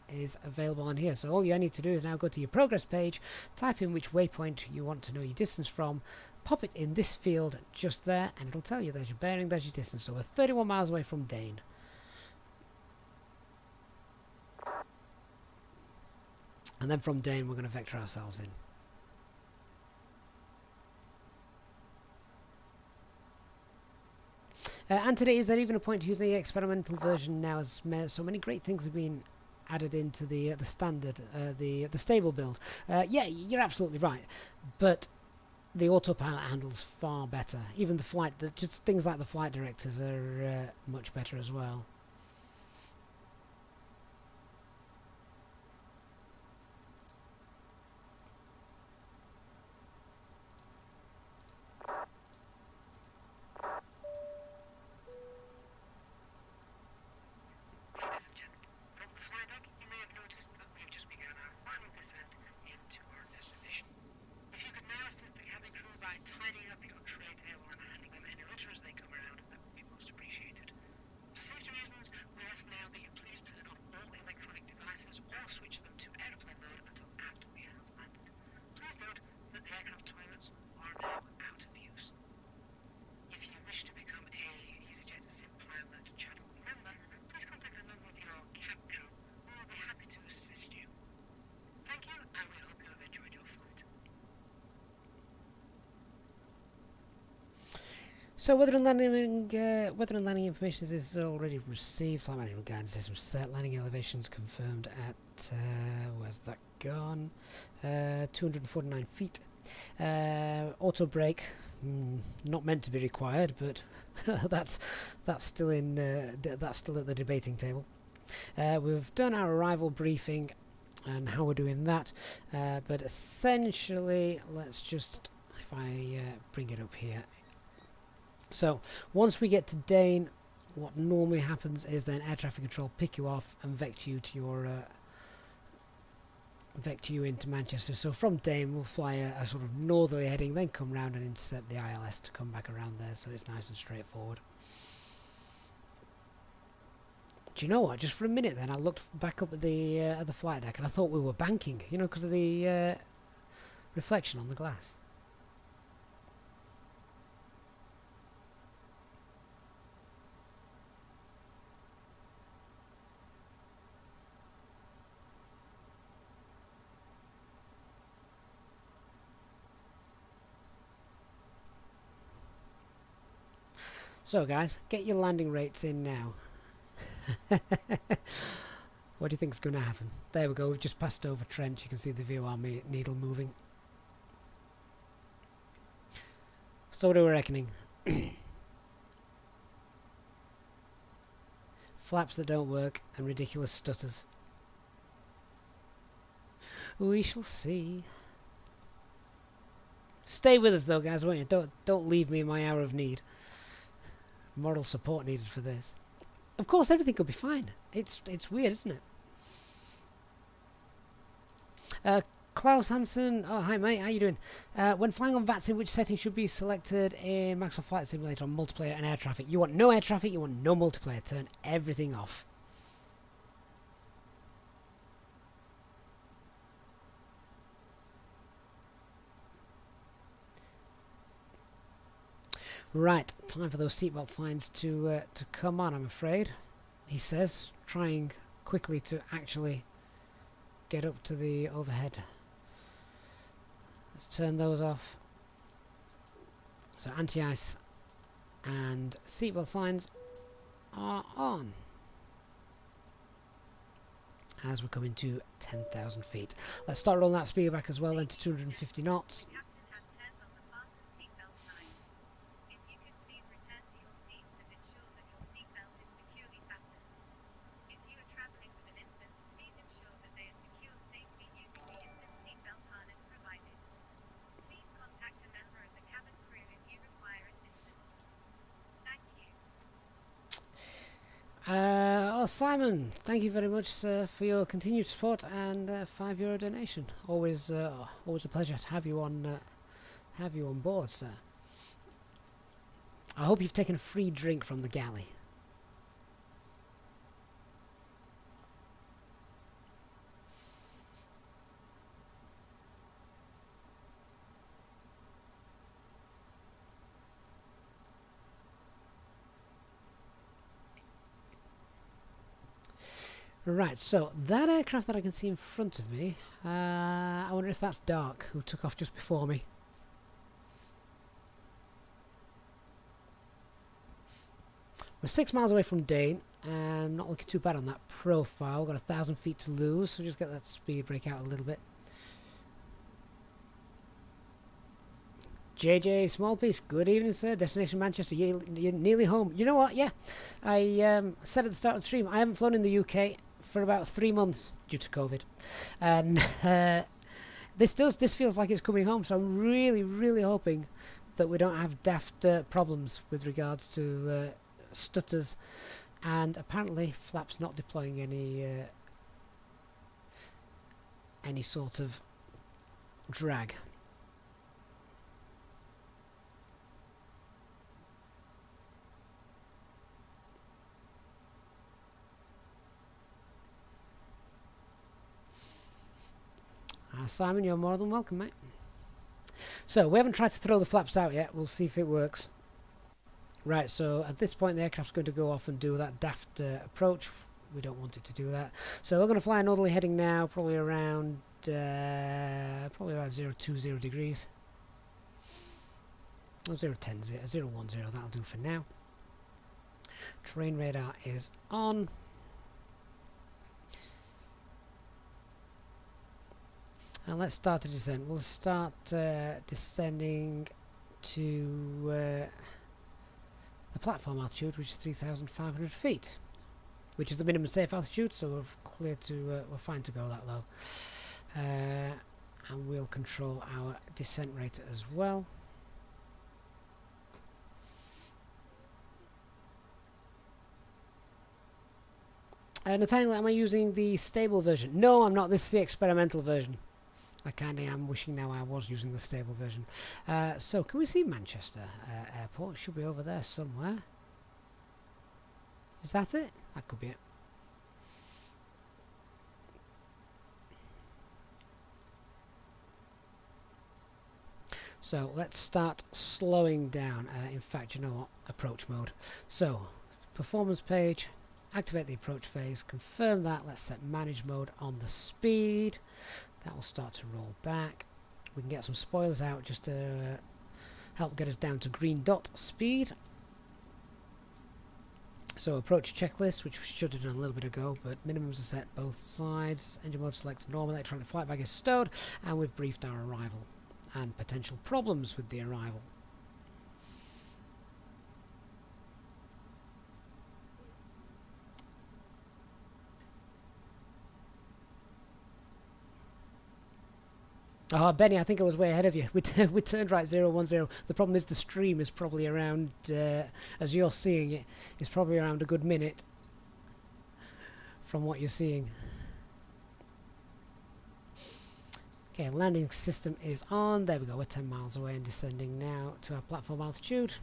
is available on here. So all you need to do is now go to your progress page, type in which waypoint you want to know your distance from, pop it in this field just there, and it'll tell you there's your bearing, there's your distance. So we're 31 miles away from Dane. And then from Dane we're going to vector ourselves in. And today, is there even a point to using the experimental version now, as so many great things have been added into the standard, the stable build? Yeah, you're absolutely right, but the autopilot handles far better. Even the flight, just things like the flight directors are much better as well. by tidying up your tray table and handing them any litter as they come around. That would be most appreciated. For safety reasons, we ask now that you please turn off all electronic devices or switch them to airplane mode until after we have landed. Please note that the aircraft toilets are now out of use. If you wish to become a Easyjetsimpilot channel member, please contact a member of your cab crew who will be happy to assist you. Thank you, and we hope you have enjoyed your flight. So weather and landing information is already received. Flight management guidance system set. Landing elevations confirmed at where's that gone? 249 feet. Auto brake, not meant to be required, but that's still in that's still at the debating table. We've done our arrival briefing and how we're doing that, but essentially, let's just, if I bring it up here. So once we get to Dane, what normally happens is then air traffic control pick you off and vector you to your vector you into Manchester. So from Dane we'll fly a sort of northerly heading, then come round and intercept the ILS to come back around there. So it's nice and straightforward. Do you know what? Just for a minute, then I looked back up at the flight deck and I thought we were banking, you know, because of the reflection on the glass. So guys, get your landing rates in now. What do you think is going to happen? There we go, we've just passed over Trench. You can see the VOR needle moving. So what are we reckoning? Flaps that don't work and ridiculous stutters. We shall see. Stay with us though, guys, won't you? Don't leave me in my hour of need. Moral support needed for this. Of course, everything could be fine. It's weird, isn't it? Klaus Hansen, oh hi mate, how you doing? When flying on VATSIM, which setting should be selected in Microsoft Flight Simulator on multiplayer and air traffic? You want no air traffic, you want no multiplayer. Turn everything off. Right, time for those seatbelt signs to come on, I'm afraid. He says, trying quickly to actually get up to the overhead. Let's turn those off. So anti-ice and seatbelt signs are on as we're coming to 10,000 feet. Let's start rolling that speed back as well into 250 knots. Simon, thank you very much, sir, for your continued support and €5 donation. Always a pleasure to have you on board, sir. I hope you've taken a free drink from the galley. Right, so that aircraft that I can see in front of me, I wonder if that's Dark, who took off just before me. We're 6 miles away from Dane, and not looking too bad on that profile. We've got 1,000 feet to lose, so just get that speed break out a little bit. JJ Smallpiece, good evening, sir. Destination Manchester, you're nearly home. You know what? Yeah, I said at the start of the stream, I haven't flown in the UK for about 3 months due to COVID, and this feels like it's coming home. So I'm really hoping that we don't have daft problems with regards to stutters, and apparently flaps not deploying any sort of drag. Simon, you're more than welcome, mate. So, we haven't tried to throw the flaps out yet. We'll see if it works. Right, so at this point the aircraft's going to go off and do that daft approach. We don't want it to do that. So we're going to fly a northerly heading now, probably around 020 degrees. Or 010, 010, that'll do for now. Terrain radar is on. And let's start the descent. We'll start descending to the platform altitude, which is 3,500 feet, which is the minimum safe altitude, so we're clear to, we're fine to go that low. And we'll control our descent rate as well. Nathaniel, am I using the stable version? No, I'm not. This is the experimental version. I kind of am wishing now I was using the stable version. So, can we see Manchester Airport? It should be over there somewhere. Is that it? That could be it. So, let's start slowing down. In fact, you know what? Approach mode. So, performance page. Activate the approach phase. Confirm that. Let's set manage mode on the speed. That will start to roll back. We can get some spoilers out just to help get us down to green dot speed. So approach checklist, which we should have done a little bit ago, but minimums are set both sides. Engine mode select normal, electronic flight bag is stowed, and we've briefed our arrival and potential problems with the arrival. Oh, Benny, I think I was way ahead of you. We turned right 010. The problem is the stream is probably around, as you're seeing it, is probably around a good minute from what you're seeing. Okay, landing system is on. There we go. We're 10 miles away and descending now to our platform altitude.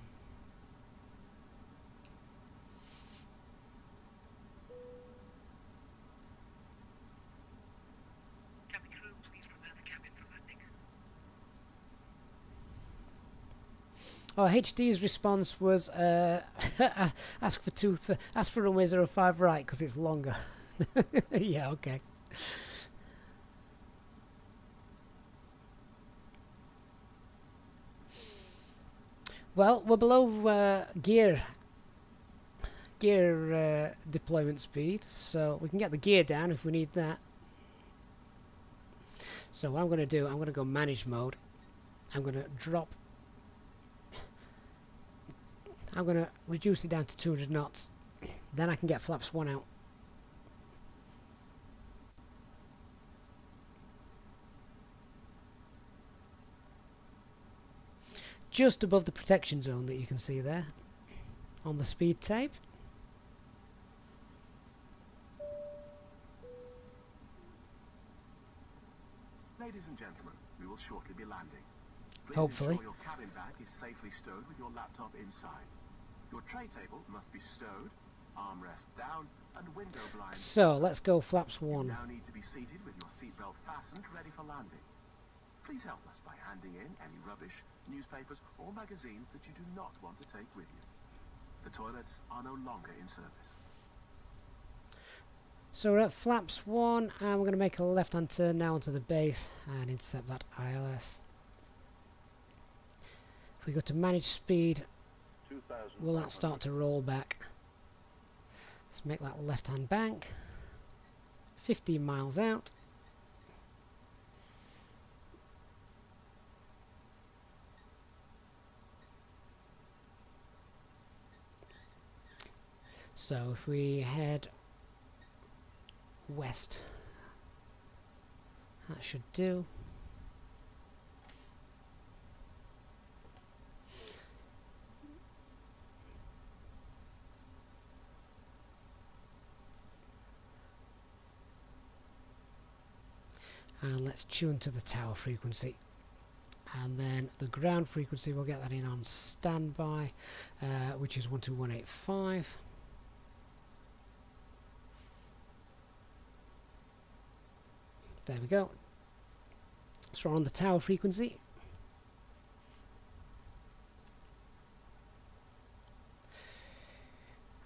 Oh, HD's response was ask for runway 05 right because it's longer. Yeah, okay. Well, we're below gear deployment speed, so we can get the gear down if we need that. So what I'm going to do, I'm going to go manage mode. I'm going to drop. I'm going to reduce it down to 200 knots. Then I can get flaps 1 out. Just above the protection zone that you can see there on the speed tape. Ladies and gentlemen, we will shortly be landing. Please Hopefully. ensure your cabin bag is safely stowed with your laptop inside. Your tray table must be stowed, armrest down, and window blinds. So let's go flaps You 1. now need to be seated with your seatbelt fastened, ready for landing. Please help us by handing in any rubbish, newspapers, or magazines that you do not want to take with you. The toilets are no longer in service. So we're at flaps 1 and we're going to make a left-hand turn now onto the base and intercept that ILS. If we go to manage speed, will that start to roll back? Let's make that left-hand bank. 15 miles out. So if we head west, that should do. And let's tune to the tower frequency, and then the ground frequency, we'll get that in on standby, which is 12185. There we go. So we're on the tower frequency.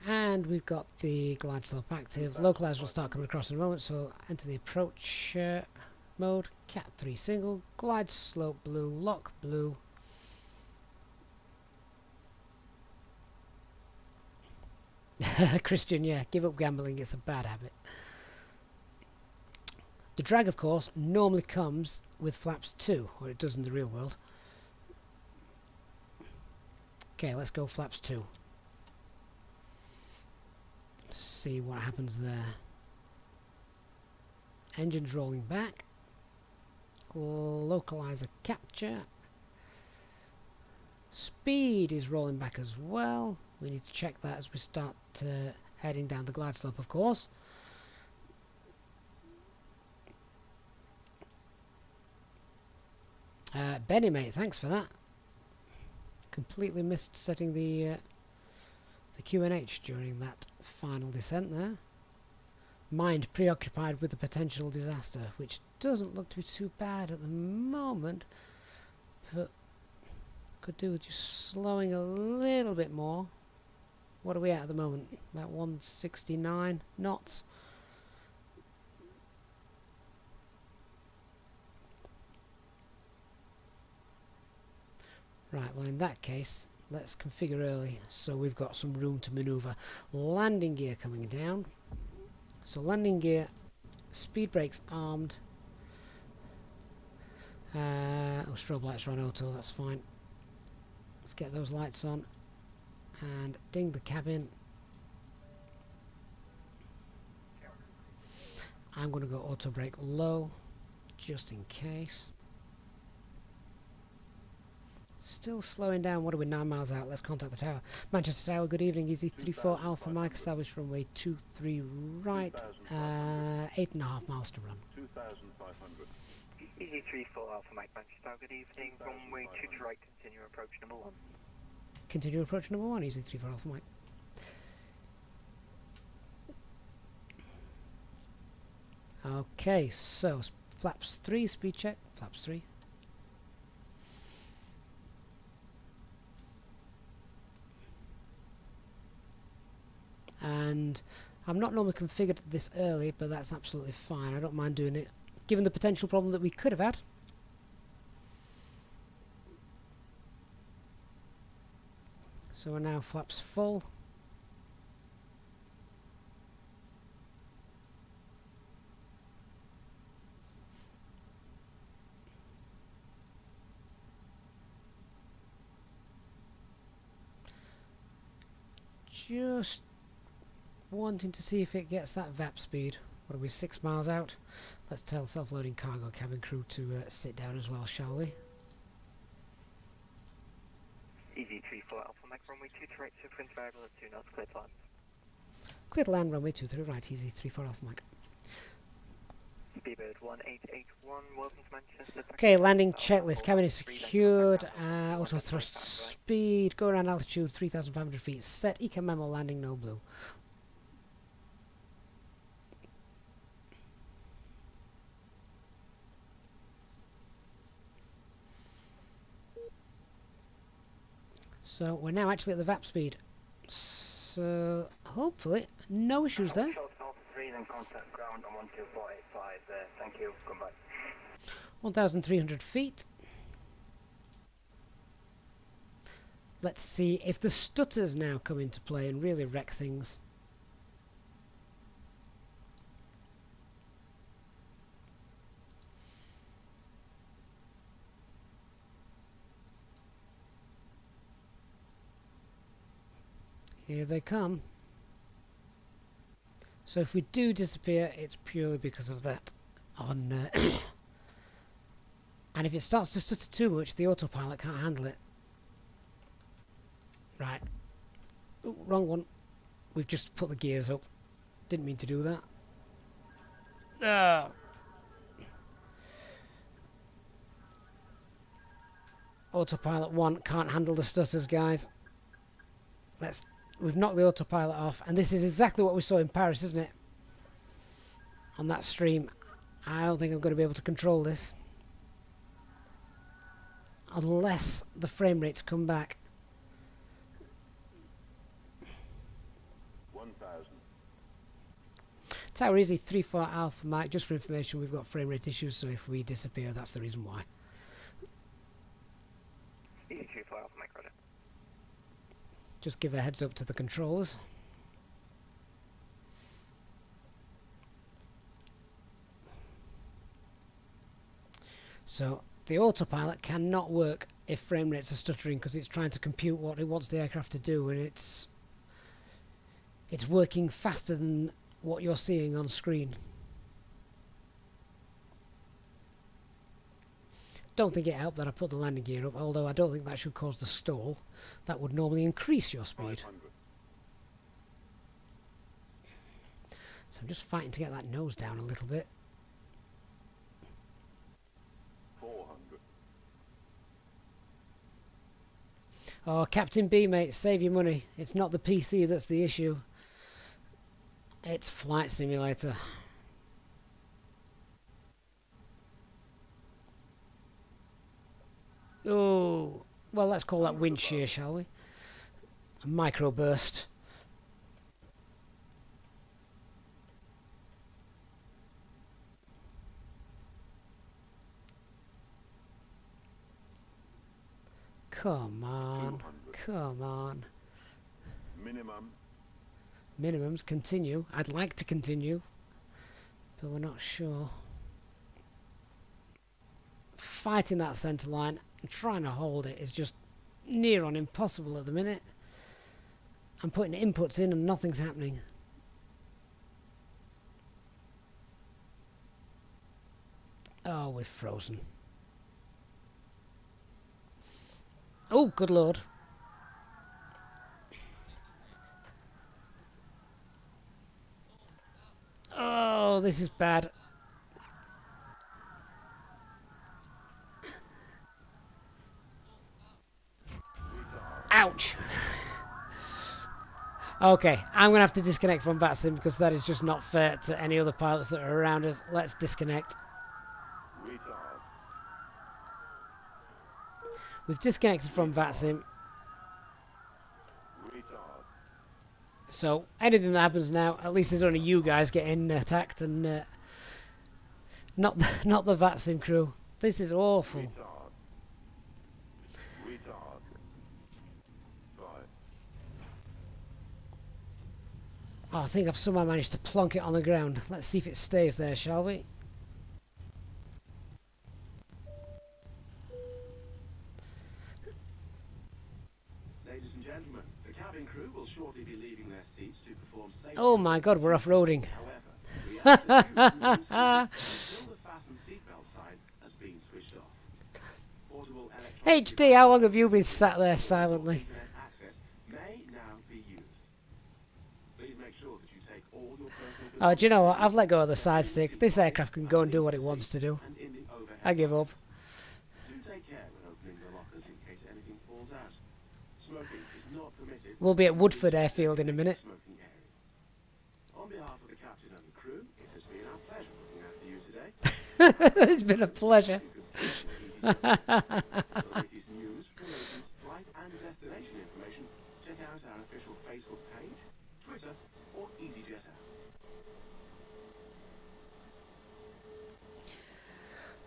And we've got the glide slope active. Localizer will start coming across in a moment, so enter the approach mode. Cat 3 single, glide slope blue, lock blue. Christian, yeah, give up gambling, it's a bad habit. The drag, of course, normally comes with flaps 2, or it does in the real world. Okay, let's go flaps 2. See what happens there. Engines rolling back. Localizer capture. Speed is rolling back as well. We need to check that as we start heading down the glide slope, of course. Benny, mate, thanks for that. Completely missed setting the QNH during that final descent there. Mind preoccupied with the potential disaster, which doesn't look to be too bad at the moment, but could do with just slowing a little bit more. What are we at the moment? About 169 knots. Right, well in that case, let's configure early so we've got some room to maneuver. Landing gear coming down. So landing gear, speed brakes armed. Oh, strobe lights are on auto, that's fine. Let's get those lights on and ding the cabin. I'm going to go auto brake low just in case. Still slowing down. What are we, 9 miles out? Let's contact the tower. Manchester Tower, good evening. Easy34 Alpha Mike, established runway 23 right. 8.5 miles to run. 2,500. Easy34 Alpha Mike, Manchester Tower, good evening. Runway 23 right, continue approach number 1. Continue approach number 1, Easy34 Alpha Mike. Okay, so flaps 3, speed check. Flaps 3. And I'm not normally configured this early, but that's absolutely fine. I don't mind doing it, given the potential problem that we could have had. So we're now flaps full. Just wanting to see if it gets that VAP speed. What are we, 6 miles out? Let's tell self-loading cargo cabin crew to sit down as well, shall we? Easy34 Alpha Mike, runway 23 right, super variable at 2 knots, clear to land. Clear to land, runway 23 right, Easy34 Alpha Mike. Speedbird 1881, welcome to Manchester. Okay, landing checklist. Cabin is secured. Auto thrust speed. Go around altitude 3,500 feet. Set. Eco memo landing no blue. So we're now actually at the VAP speed. So hopefully no issues there. 1,300 feet. Let's see if the stutters now come into play and really wreck things. Here they come. So if we do disappear, it's purely because of that on and if it starts to stutter too much, the autopilot can't handle it. Right. Ooh, wrong one. We've just put the gears up. Didn't mean to do that. Autopilot 1 can't handle the stutters, guys. We've knocked the autopilot off, and this is exactly what we saw in Paris, isn't it? On that stream. I don't think I'm going to be able to control this. unless the frame rates come back. 1000. Tower Easy 34 Alpha Mike, just for information, we've got frame rate issues, so if we disappear, that's the reason why. Easy 34 Alpha Mike, roger. Just give a heads up to the controllers. So the autopilot cannot work if frame rates are stuttering because it's trying to compute what it wants the aircraft to do, and it's working faster than what you're seeing on screen. Don't think it helped that I put the landing gear up, although I don't think that should cause the stall. That would normally increase your speed. 500. So I'm just fighting to get that nose down a little bit. 400. Oh, Captain B, mate, save your money. It's not the PC that's the issue. It's Flight Simulator. Oh, well, let's call that wind shear, shall we? A microburst. Come on, 200. come on. Minimum. Minimums, continue. I'd like to continue, but we're not sure. Fighting that centre line and trying to hold it is just near on impossible at the minute. I'm putting inputs in and nothing's happening. Oh, we're frozen. Oh, good lord. Oh, this is bad. Ouch. Okay, I'm going to have to disconnect from VATSIM because that is just not fair to any other pilots that are around us. Let's disconnect. Retard. We've disconnected from VATSIM. Retard. So anything that happens now, at least there's only you guys getting attacked and not the VATSIM crew. This is awful. Retard. Retard. 5. Oh, I think I've somehow managed to plonk it on the ground. Let's see if it stays there, shall we? Ladies and gentlemen, the cabin crew will shortly be leaving their seats to perform safety. Oh my god, we're off-roading. However, we ask that you remove seats until the fasten seatbelt sign has been switched off. Portable electronic HD, how long have you been sat there silently? internet access may now be used. Please make sure that you take all your personal Oh, do you know what? I've let go of the side stick. This aircraft can go and do what it wants to do. and in the overhead I give up. lockers. Do take care when opening the lockers in case anything falls out. Smoking is not permitted. We'll be at Woodford Airfield in a minute. Smoking area. On behalf of the captain and the crew, it has been our pleasure looking after you today. It's been a pleasure. For the latest news, promotions, flight and destination information, check out our official Facebook page, Twitter, or Easyjet app.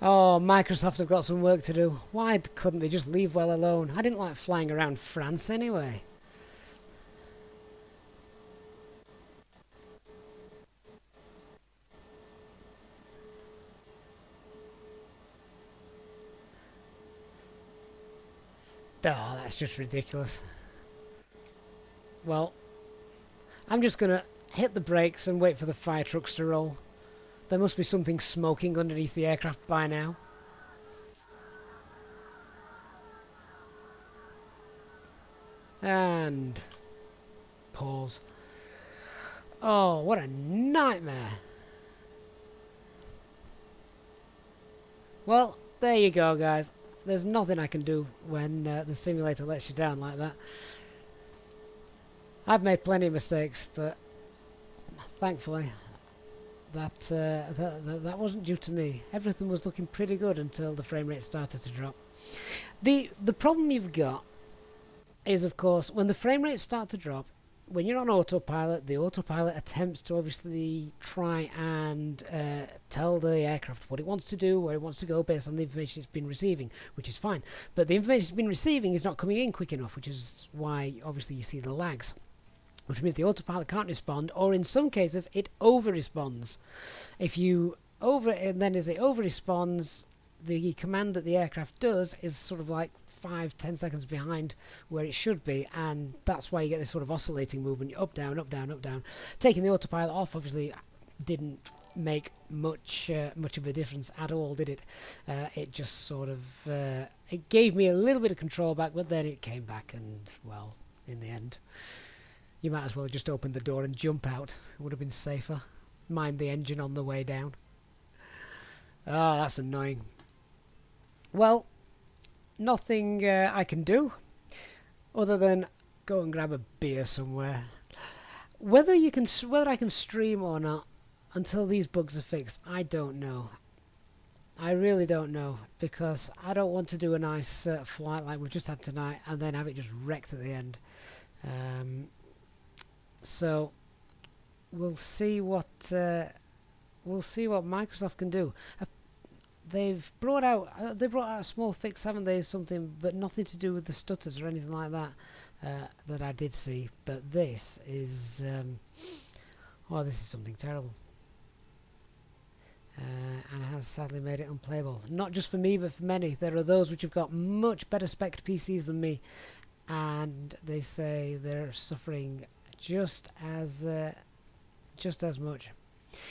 Oh, Microsoft have got some work to do. Why couldn't they just leave well alone? I didn't like flying around France anyway. Oh, that's just ridiculous. Well, I'm just going to hit the brakes and wait for the fire trucks to roll. There must be something smoking underneath the aircraft by now. And pause. Oh, what a nightmare. Well, there you go, guys. There's nothing I can do when the simulator lets you down like that. I've made plenty of mistakes, but thankfully that wasn't due to me. Everything was looking pretty good until the frame rate started to drop. The problem you've got is, of course, when the frame rates start to drop, when you're on autopilot, the autopilot attempts to obviously try and tell the aircraft what it wants to do, where it wants to go based on the information it's been receiving, which is fine. But the information it's been receiving is not coming in quick enough, which is why obviously you see the lags, which means the autopilot can't respond, or in some cases it over-responds. And then as it over-responds, the command that the aircraft does is sort of like 5-10 seconds behind where it should be, and that's why you get this sort of oscillating movement, up, down, up, down, up, down. Taking the autopilot off obviously didn't make much of a difference at all, did it? It just sort of it gave me a little bit of control back, but then it came back, and well, in the end, you might as well just open the door and jump out. It would have been safer. Mind the engine on the way down. Oh, that's annoying. Well, nothing I can do other than go and grab a beer somewhere. Whether I can stream or not until these bugs are fixed, I don't know. I really don't know, because I don't want to do a nice flight like we've just had tonight and then have it just wrecked at the end. So we'll see what Microsoft can do. They've brought out a small fix, haven't they? Something, but nothing to do with the stutters or anything like that that I did see. But this is this is something terrible, and has sadly made it unplayable. Not just for me, but for many. There are those which have got much better spec'd PCs than me, and they say they're suffering just as much.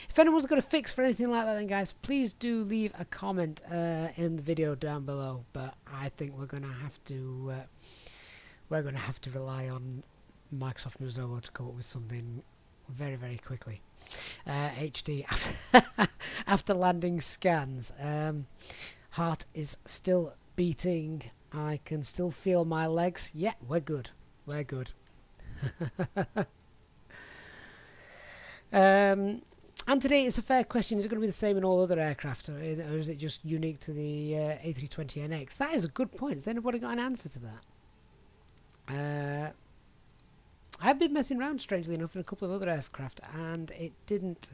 If anyone's got a fix for anything like that, then guys, please do leave a comment in the video down below. But I think we're gonna have to rely on Microsoft Nozovo to come up with something very, very quickly. HD after landing scans, heart is still beating. I can still feel my legs. Yeah, we're good. We're good. And today it's a fair question. Is it going to be the same in all other aircraft, or is it just unique to the A320NX? That is a good point. Has anybody got an answer to that? I've been messing around, strangely enough, in a couple of other aircraft, and it didn't...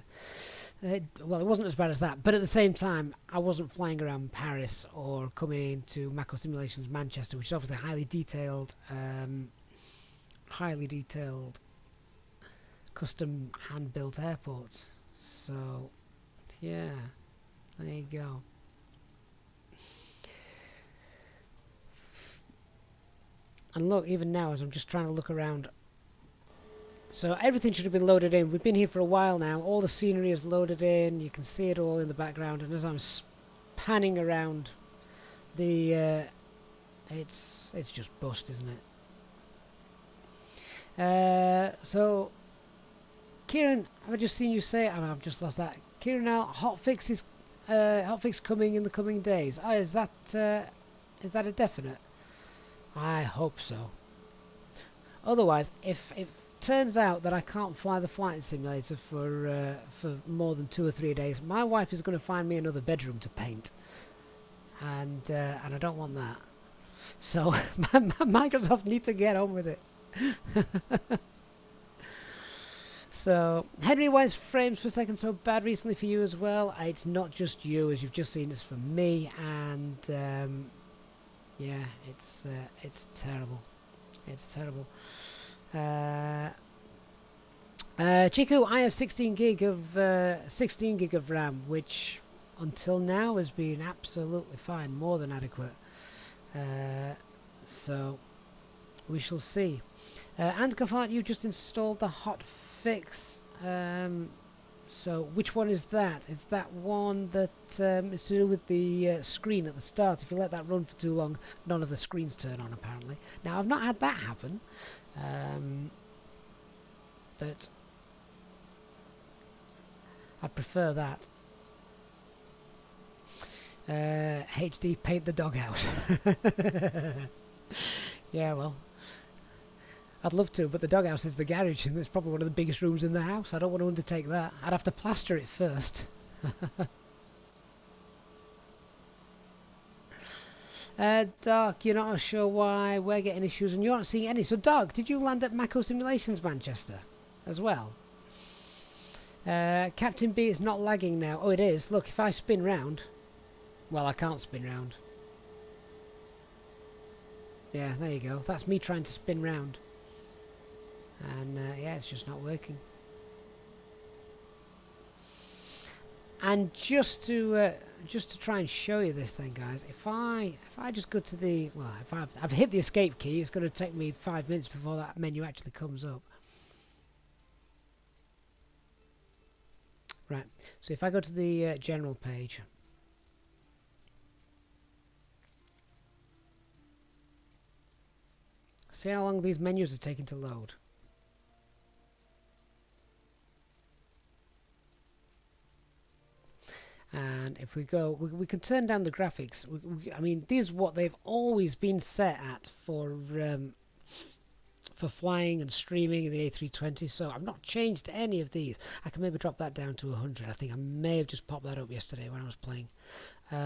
it wasn't as bad as that. But at the same time, I wasn't flying around Paris or coming into Mako Simulations Manchester, which is obviously highly detailed custom hand-built airports. So, yeah, there you go. And look, even now, as I'm just trying to look around, so everything should have been loaded in. We've been here for a while now. All the scenery is loaded in. You can see it all in the background. And as I'm panning around, the it's just bust, isn't it? So, Kieran, I've just seen you say. I've just lost that. Kieran, now hotfix coming in the coming days. Oh, is that a definite? I hope so. Otherwise, if it turns out that I can't fly the flight simulator for more than 2 or 3 days, my wife is going to find me another bedroom to paint, and I don't want that. So Microsoft need to get on with it. So, Henry, why is frames per second so bad recently for you as well? It's not just you, as you've just seen, it's for me, and yeah, it's terrible. It's terrible. Chiku, I have 16 gig of RAM, which until now has been absolutely fine, more than adequate. So we shall see. And Kafat, you just installed the hotfix. So which one is that? Is that one that is to do with the screen at the start? If you let that run for too long, none of the screens turn on, apparently. Now, I've not had that happen. But I prefer that. HD, paint the dog out. Yeah, well, I'd love to, but the doghouse is the garage, and it's probably one of the biggest rooms in the house. I don't want to undertake that. I'd have to plaster it first. Doc, you're not sure why we're getting issues and you're not seeing any. So, Doc, did you land at Mako Simulations Manchester as well? Captain B is not lagging now. Oh, it is. Look, if I spin round... Well, I can't spin round. Yeah, there you go. That's me trying to spin round. And, yeah, it's just not working. And just to try and show you this thing, guys, if I just go to the... Well, if I've hit the escape key, it's going to take me 5 minutes before that menu actually comes up. Right, so if I go to the general page... See how long these menus are taking to load. And if we go, we can turn down the graphics. I mean, these are what they've always been set at for flying and streaming in the A320. So I've not changed any of these. I can maybe drop that down to 100. I think I may have just popped that up yesterday when I was playing. We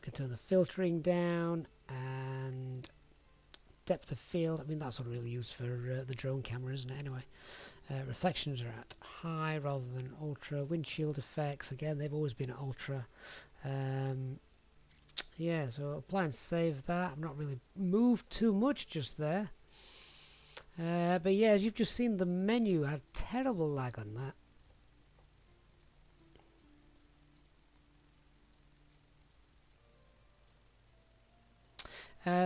can turn the filtering down and depth of field. I mean, that's not really used for the drone camera, isn't it? Anyway. Reflections are at high rather than ultra. Windshield effects, again, they've always been at ultra. Yeah, so apply and save that. I've not really moved too much just there. But yeah, as you've just seen, the menu had terrible lag on that.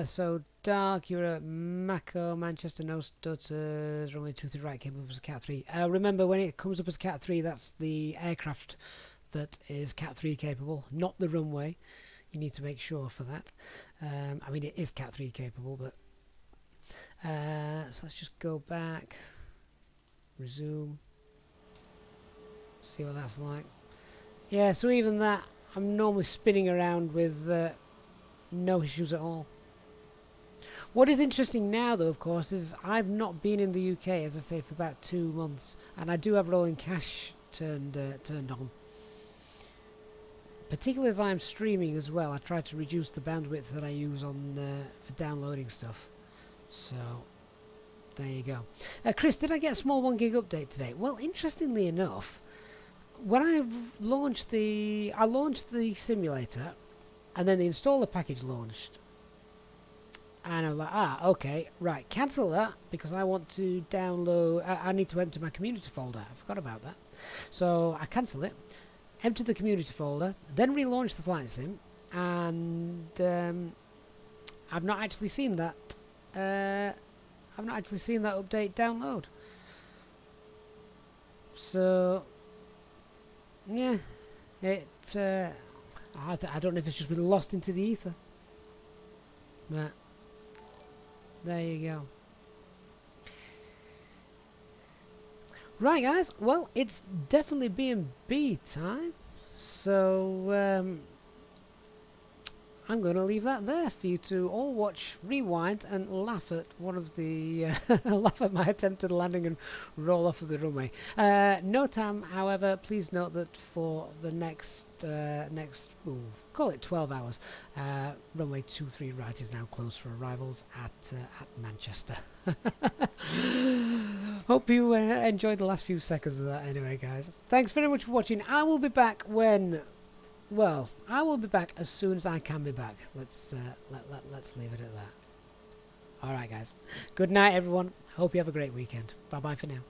So Dark, you're at Mako, Manchester, no stutters, runway 23 right, came up as Cat 3. Remember, when it comes up as Cat 3, that's the aircraft that is Cat 3 capable, not the runway. You need to make sure for that. I mean, it is Cat 3 capable, but... so let's just go back, resume, see what that's like. Yeah, so even that, I'm normally spinning around with no issues at all. What is interesting now, though, of course, is I've not been in the UK, as I say, for about 2 months, and I do have rolling cache turned on. Particularly as I'm streaming as well, I try to reduce the bandwidth that I use on for downloading stuff. So there you go. Chris, did I get a small 1 gig update today? Well, interestingly enough, when I launched the simulator, and then the installer package launched. And I'm like, okay, right, cancel that, because I want to download, I need to empty my community folder. I forgot about that. So I cancelled it, emptied the community folder, then relaunched the flight sim, and I've not actually seen that, update download. So, yeah, I don't know if it's just been lost into the ether. But there you go. Right, guys. Well, it's definitely B&B time. So I'm going to leave that there for you to all watch, rewind, and laugh at one of the laugh at my attempted landing and roll off of the runway. NOTAM, however, please note that for the next call it 12 hours, runway 23 right is now closed for arrivals at Manchester. Hope you enjoyed the last few seconds of that. Anyway, guys, thanks very much for watching. I will be back when. Well, I will be back as soon as I can be back. Let's leave it at that. Alright, guys. Good night, everyone. Hope you have a great weekend. Bye-bye for now.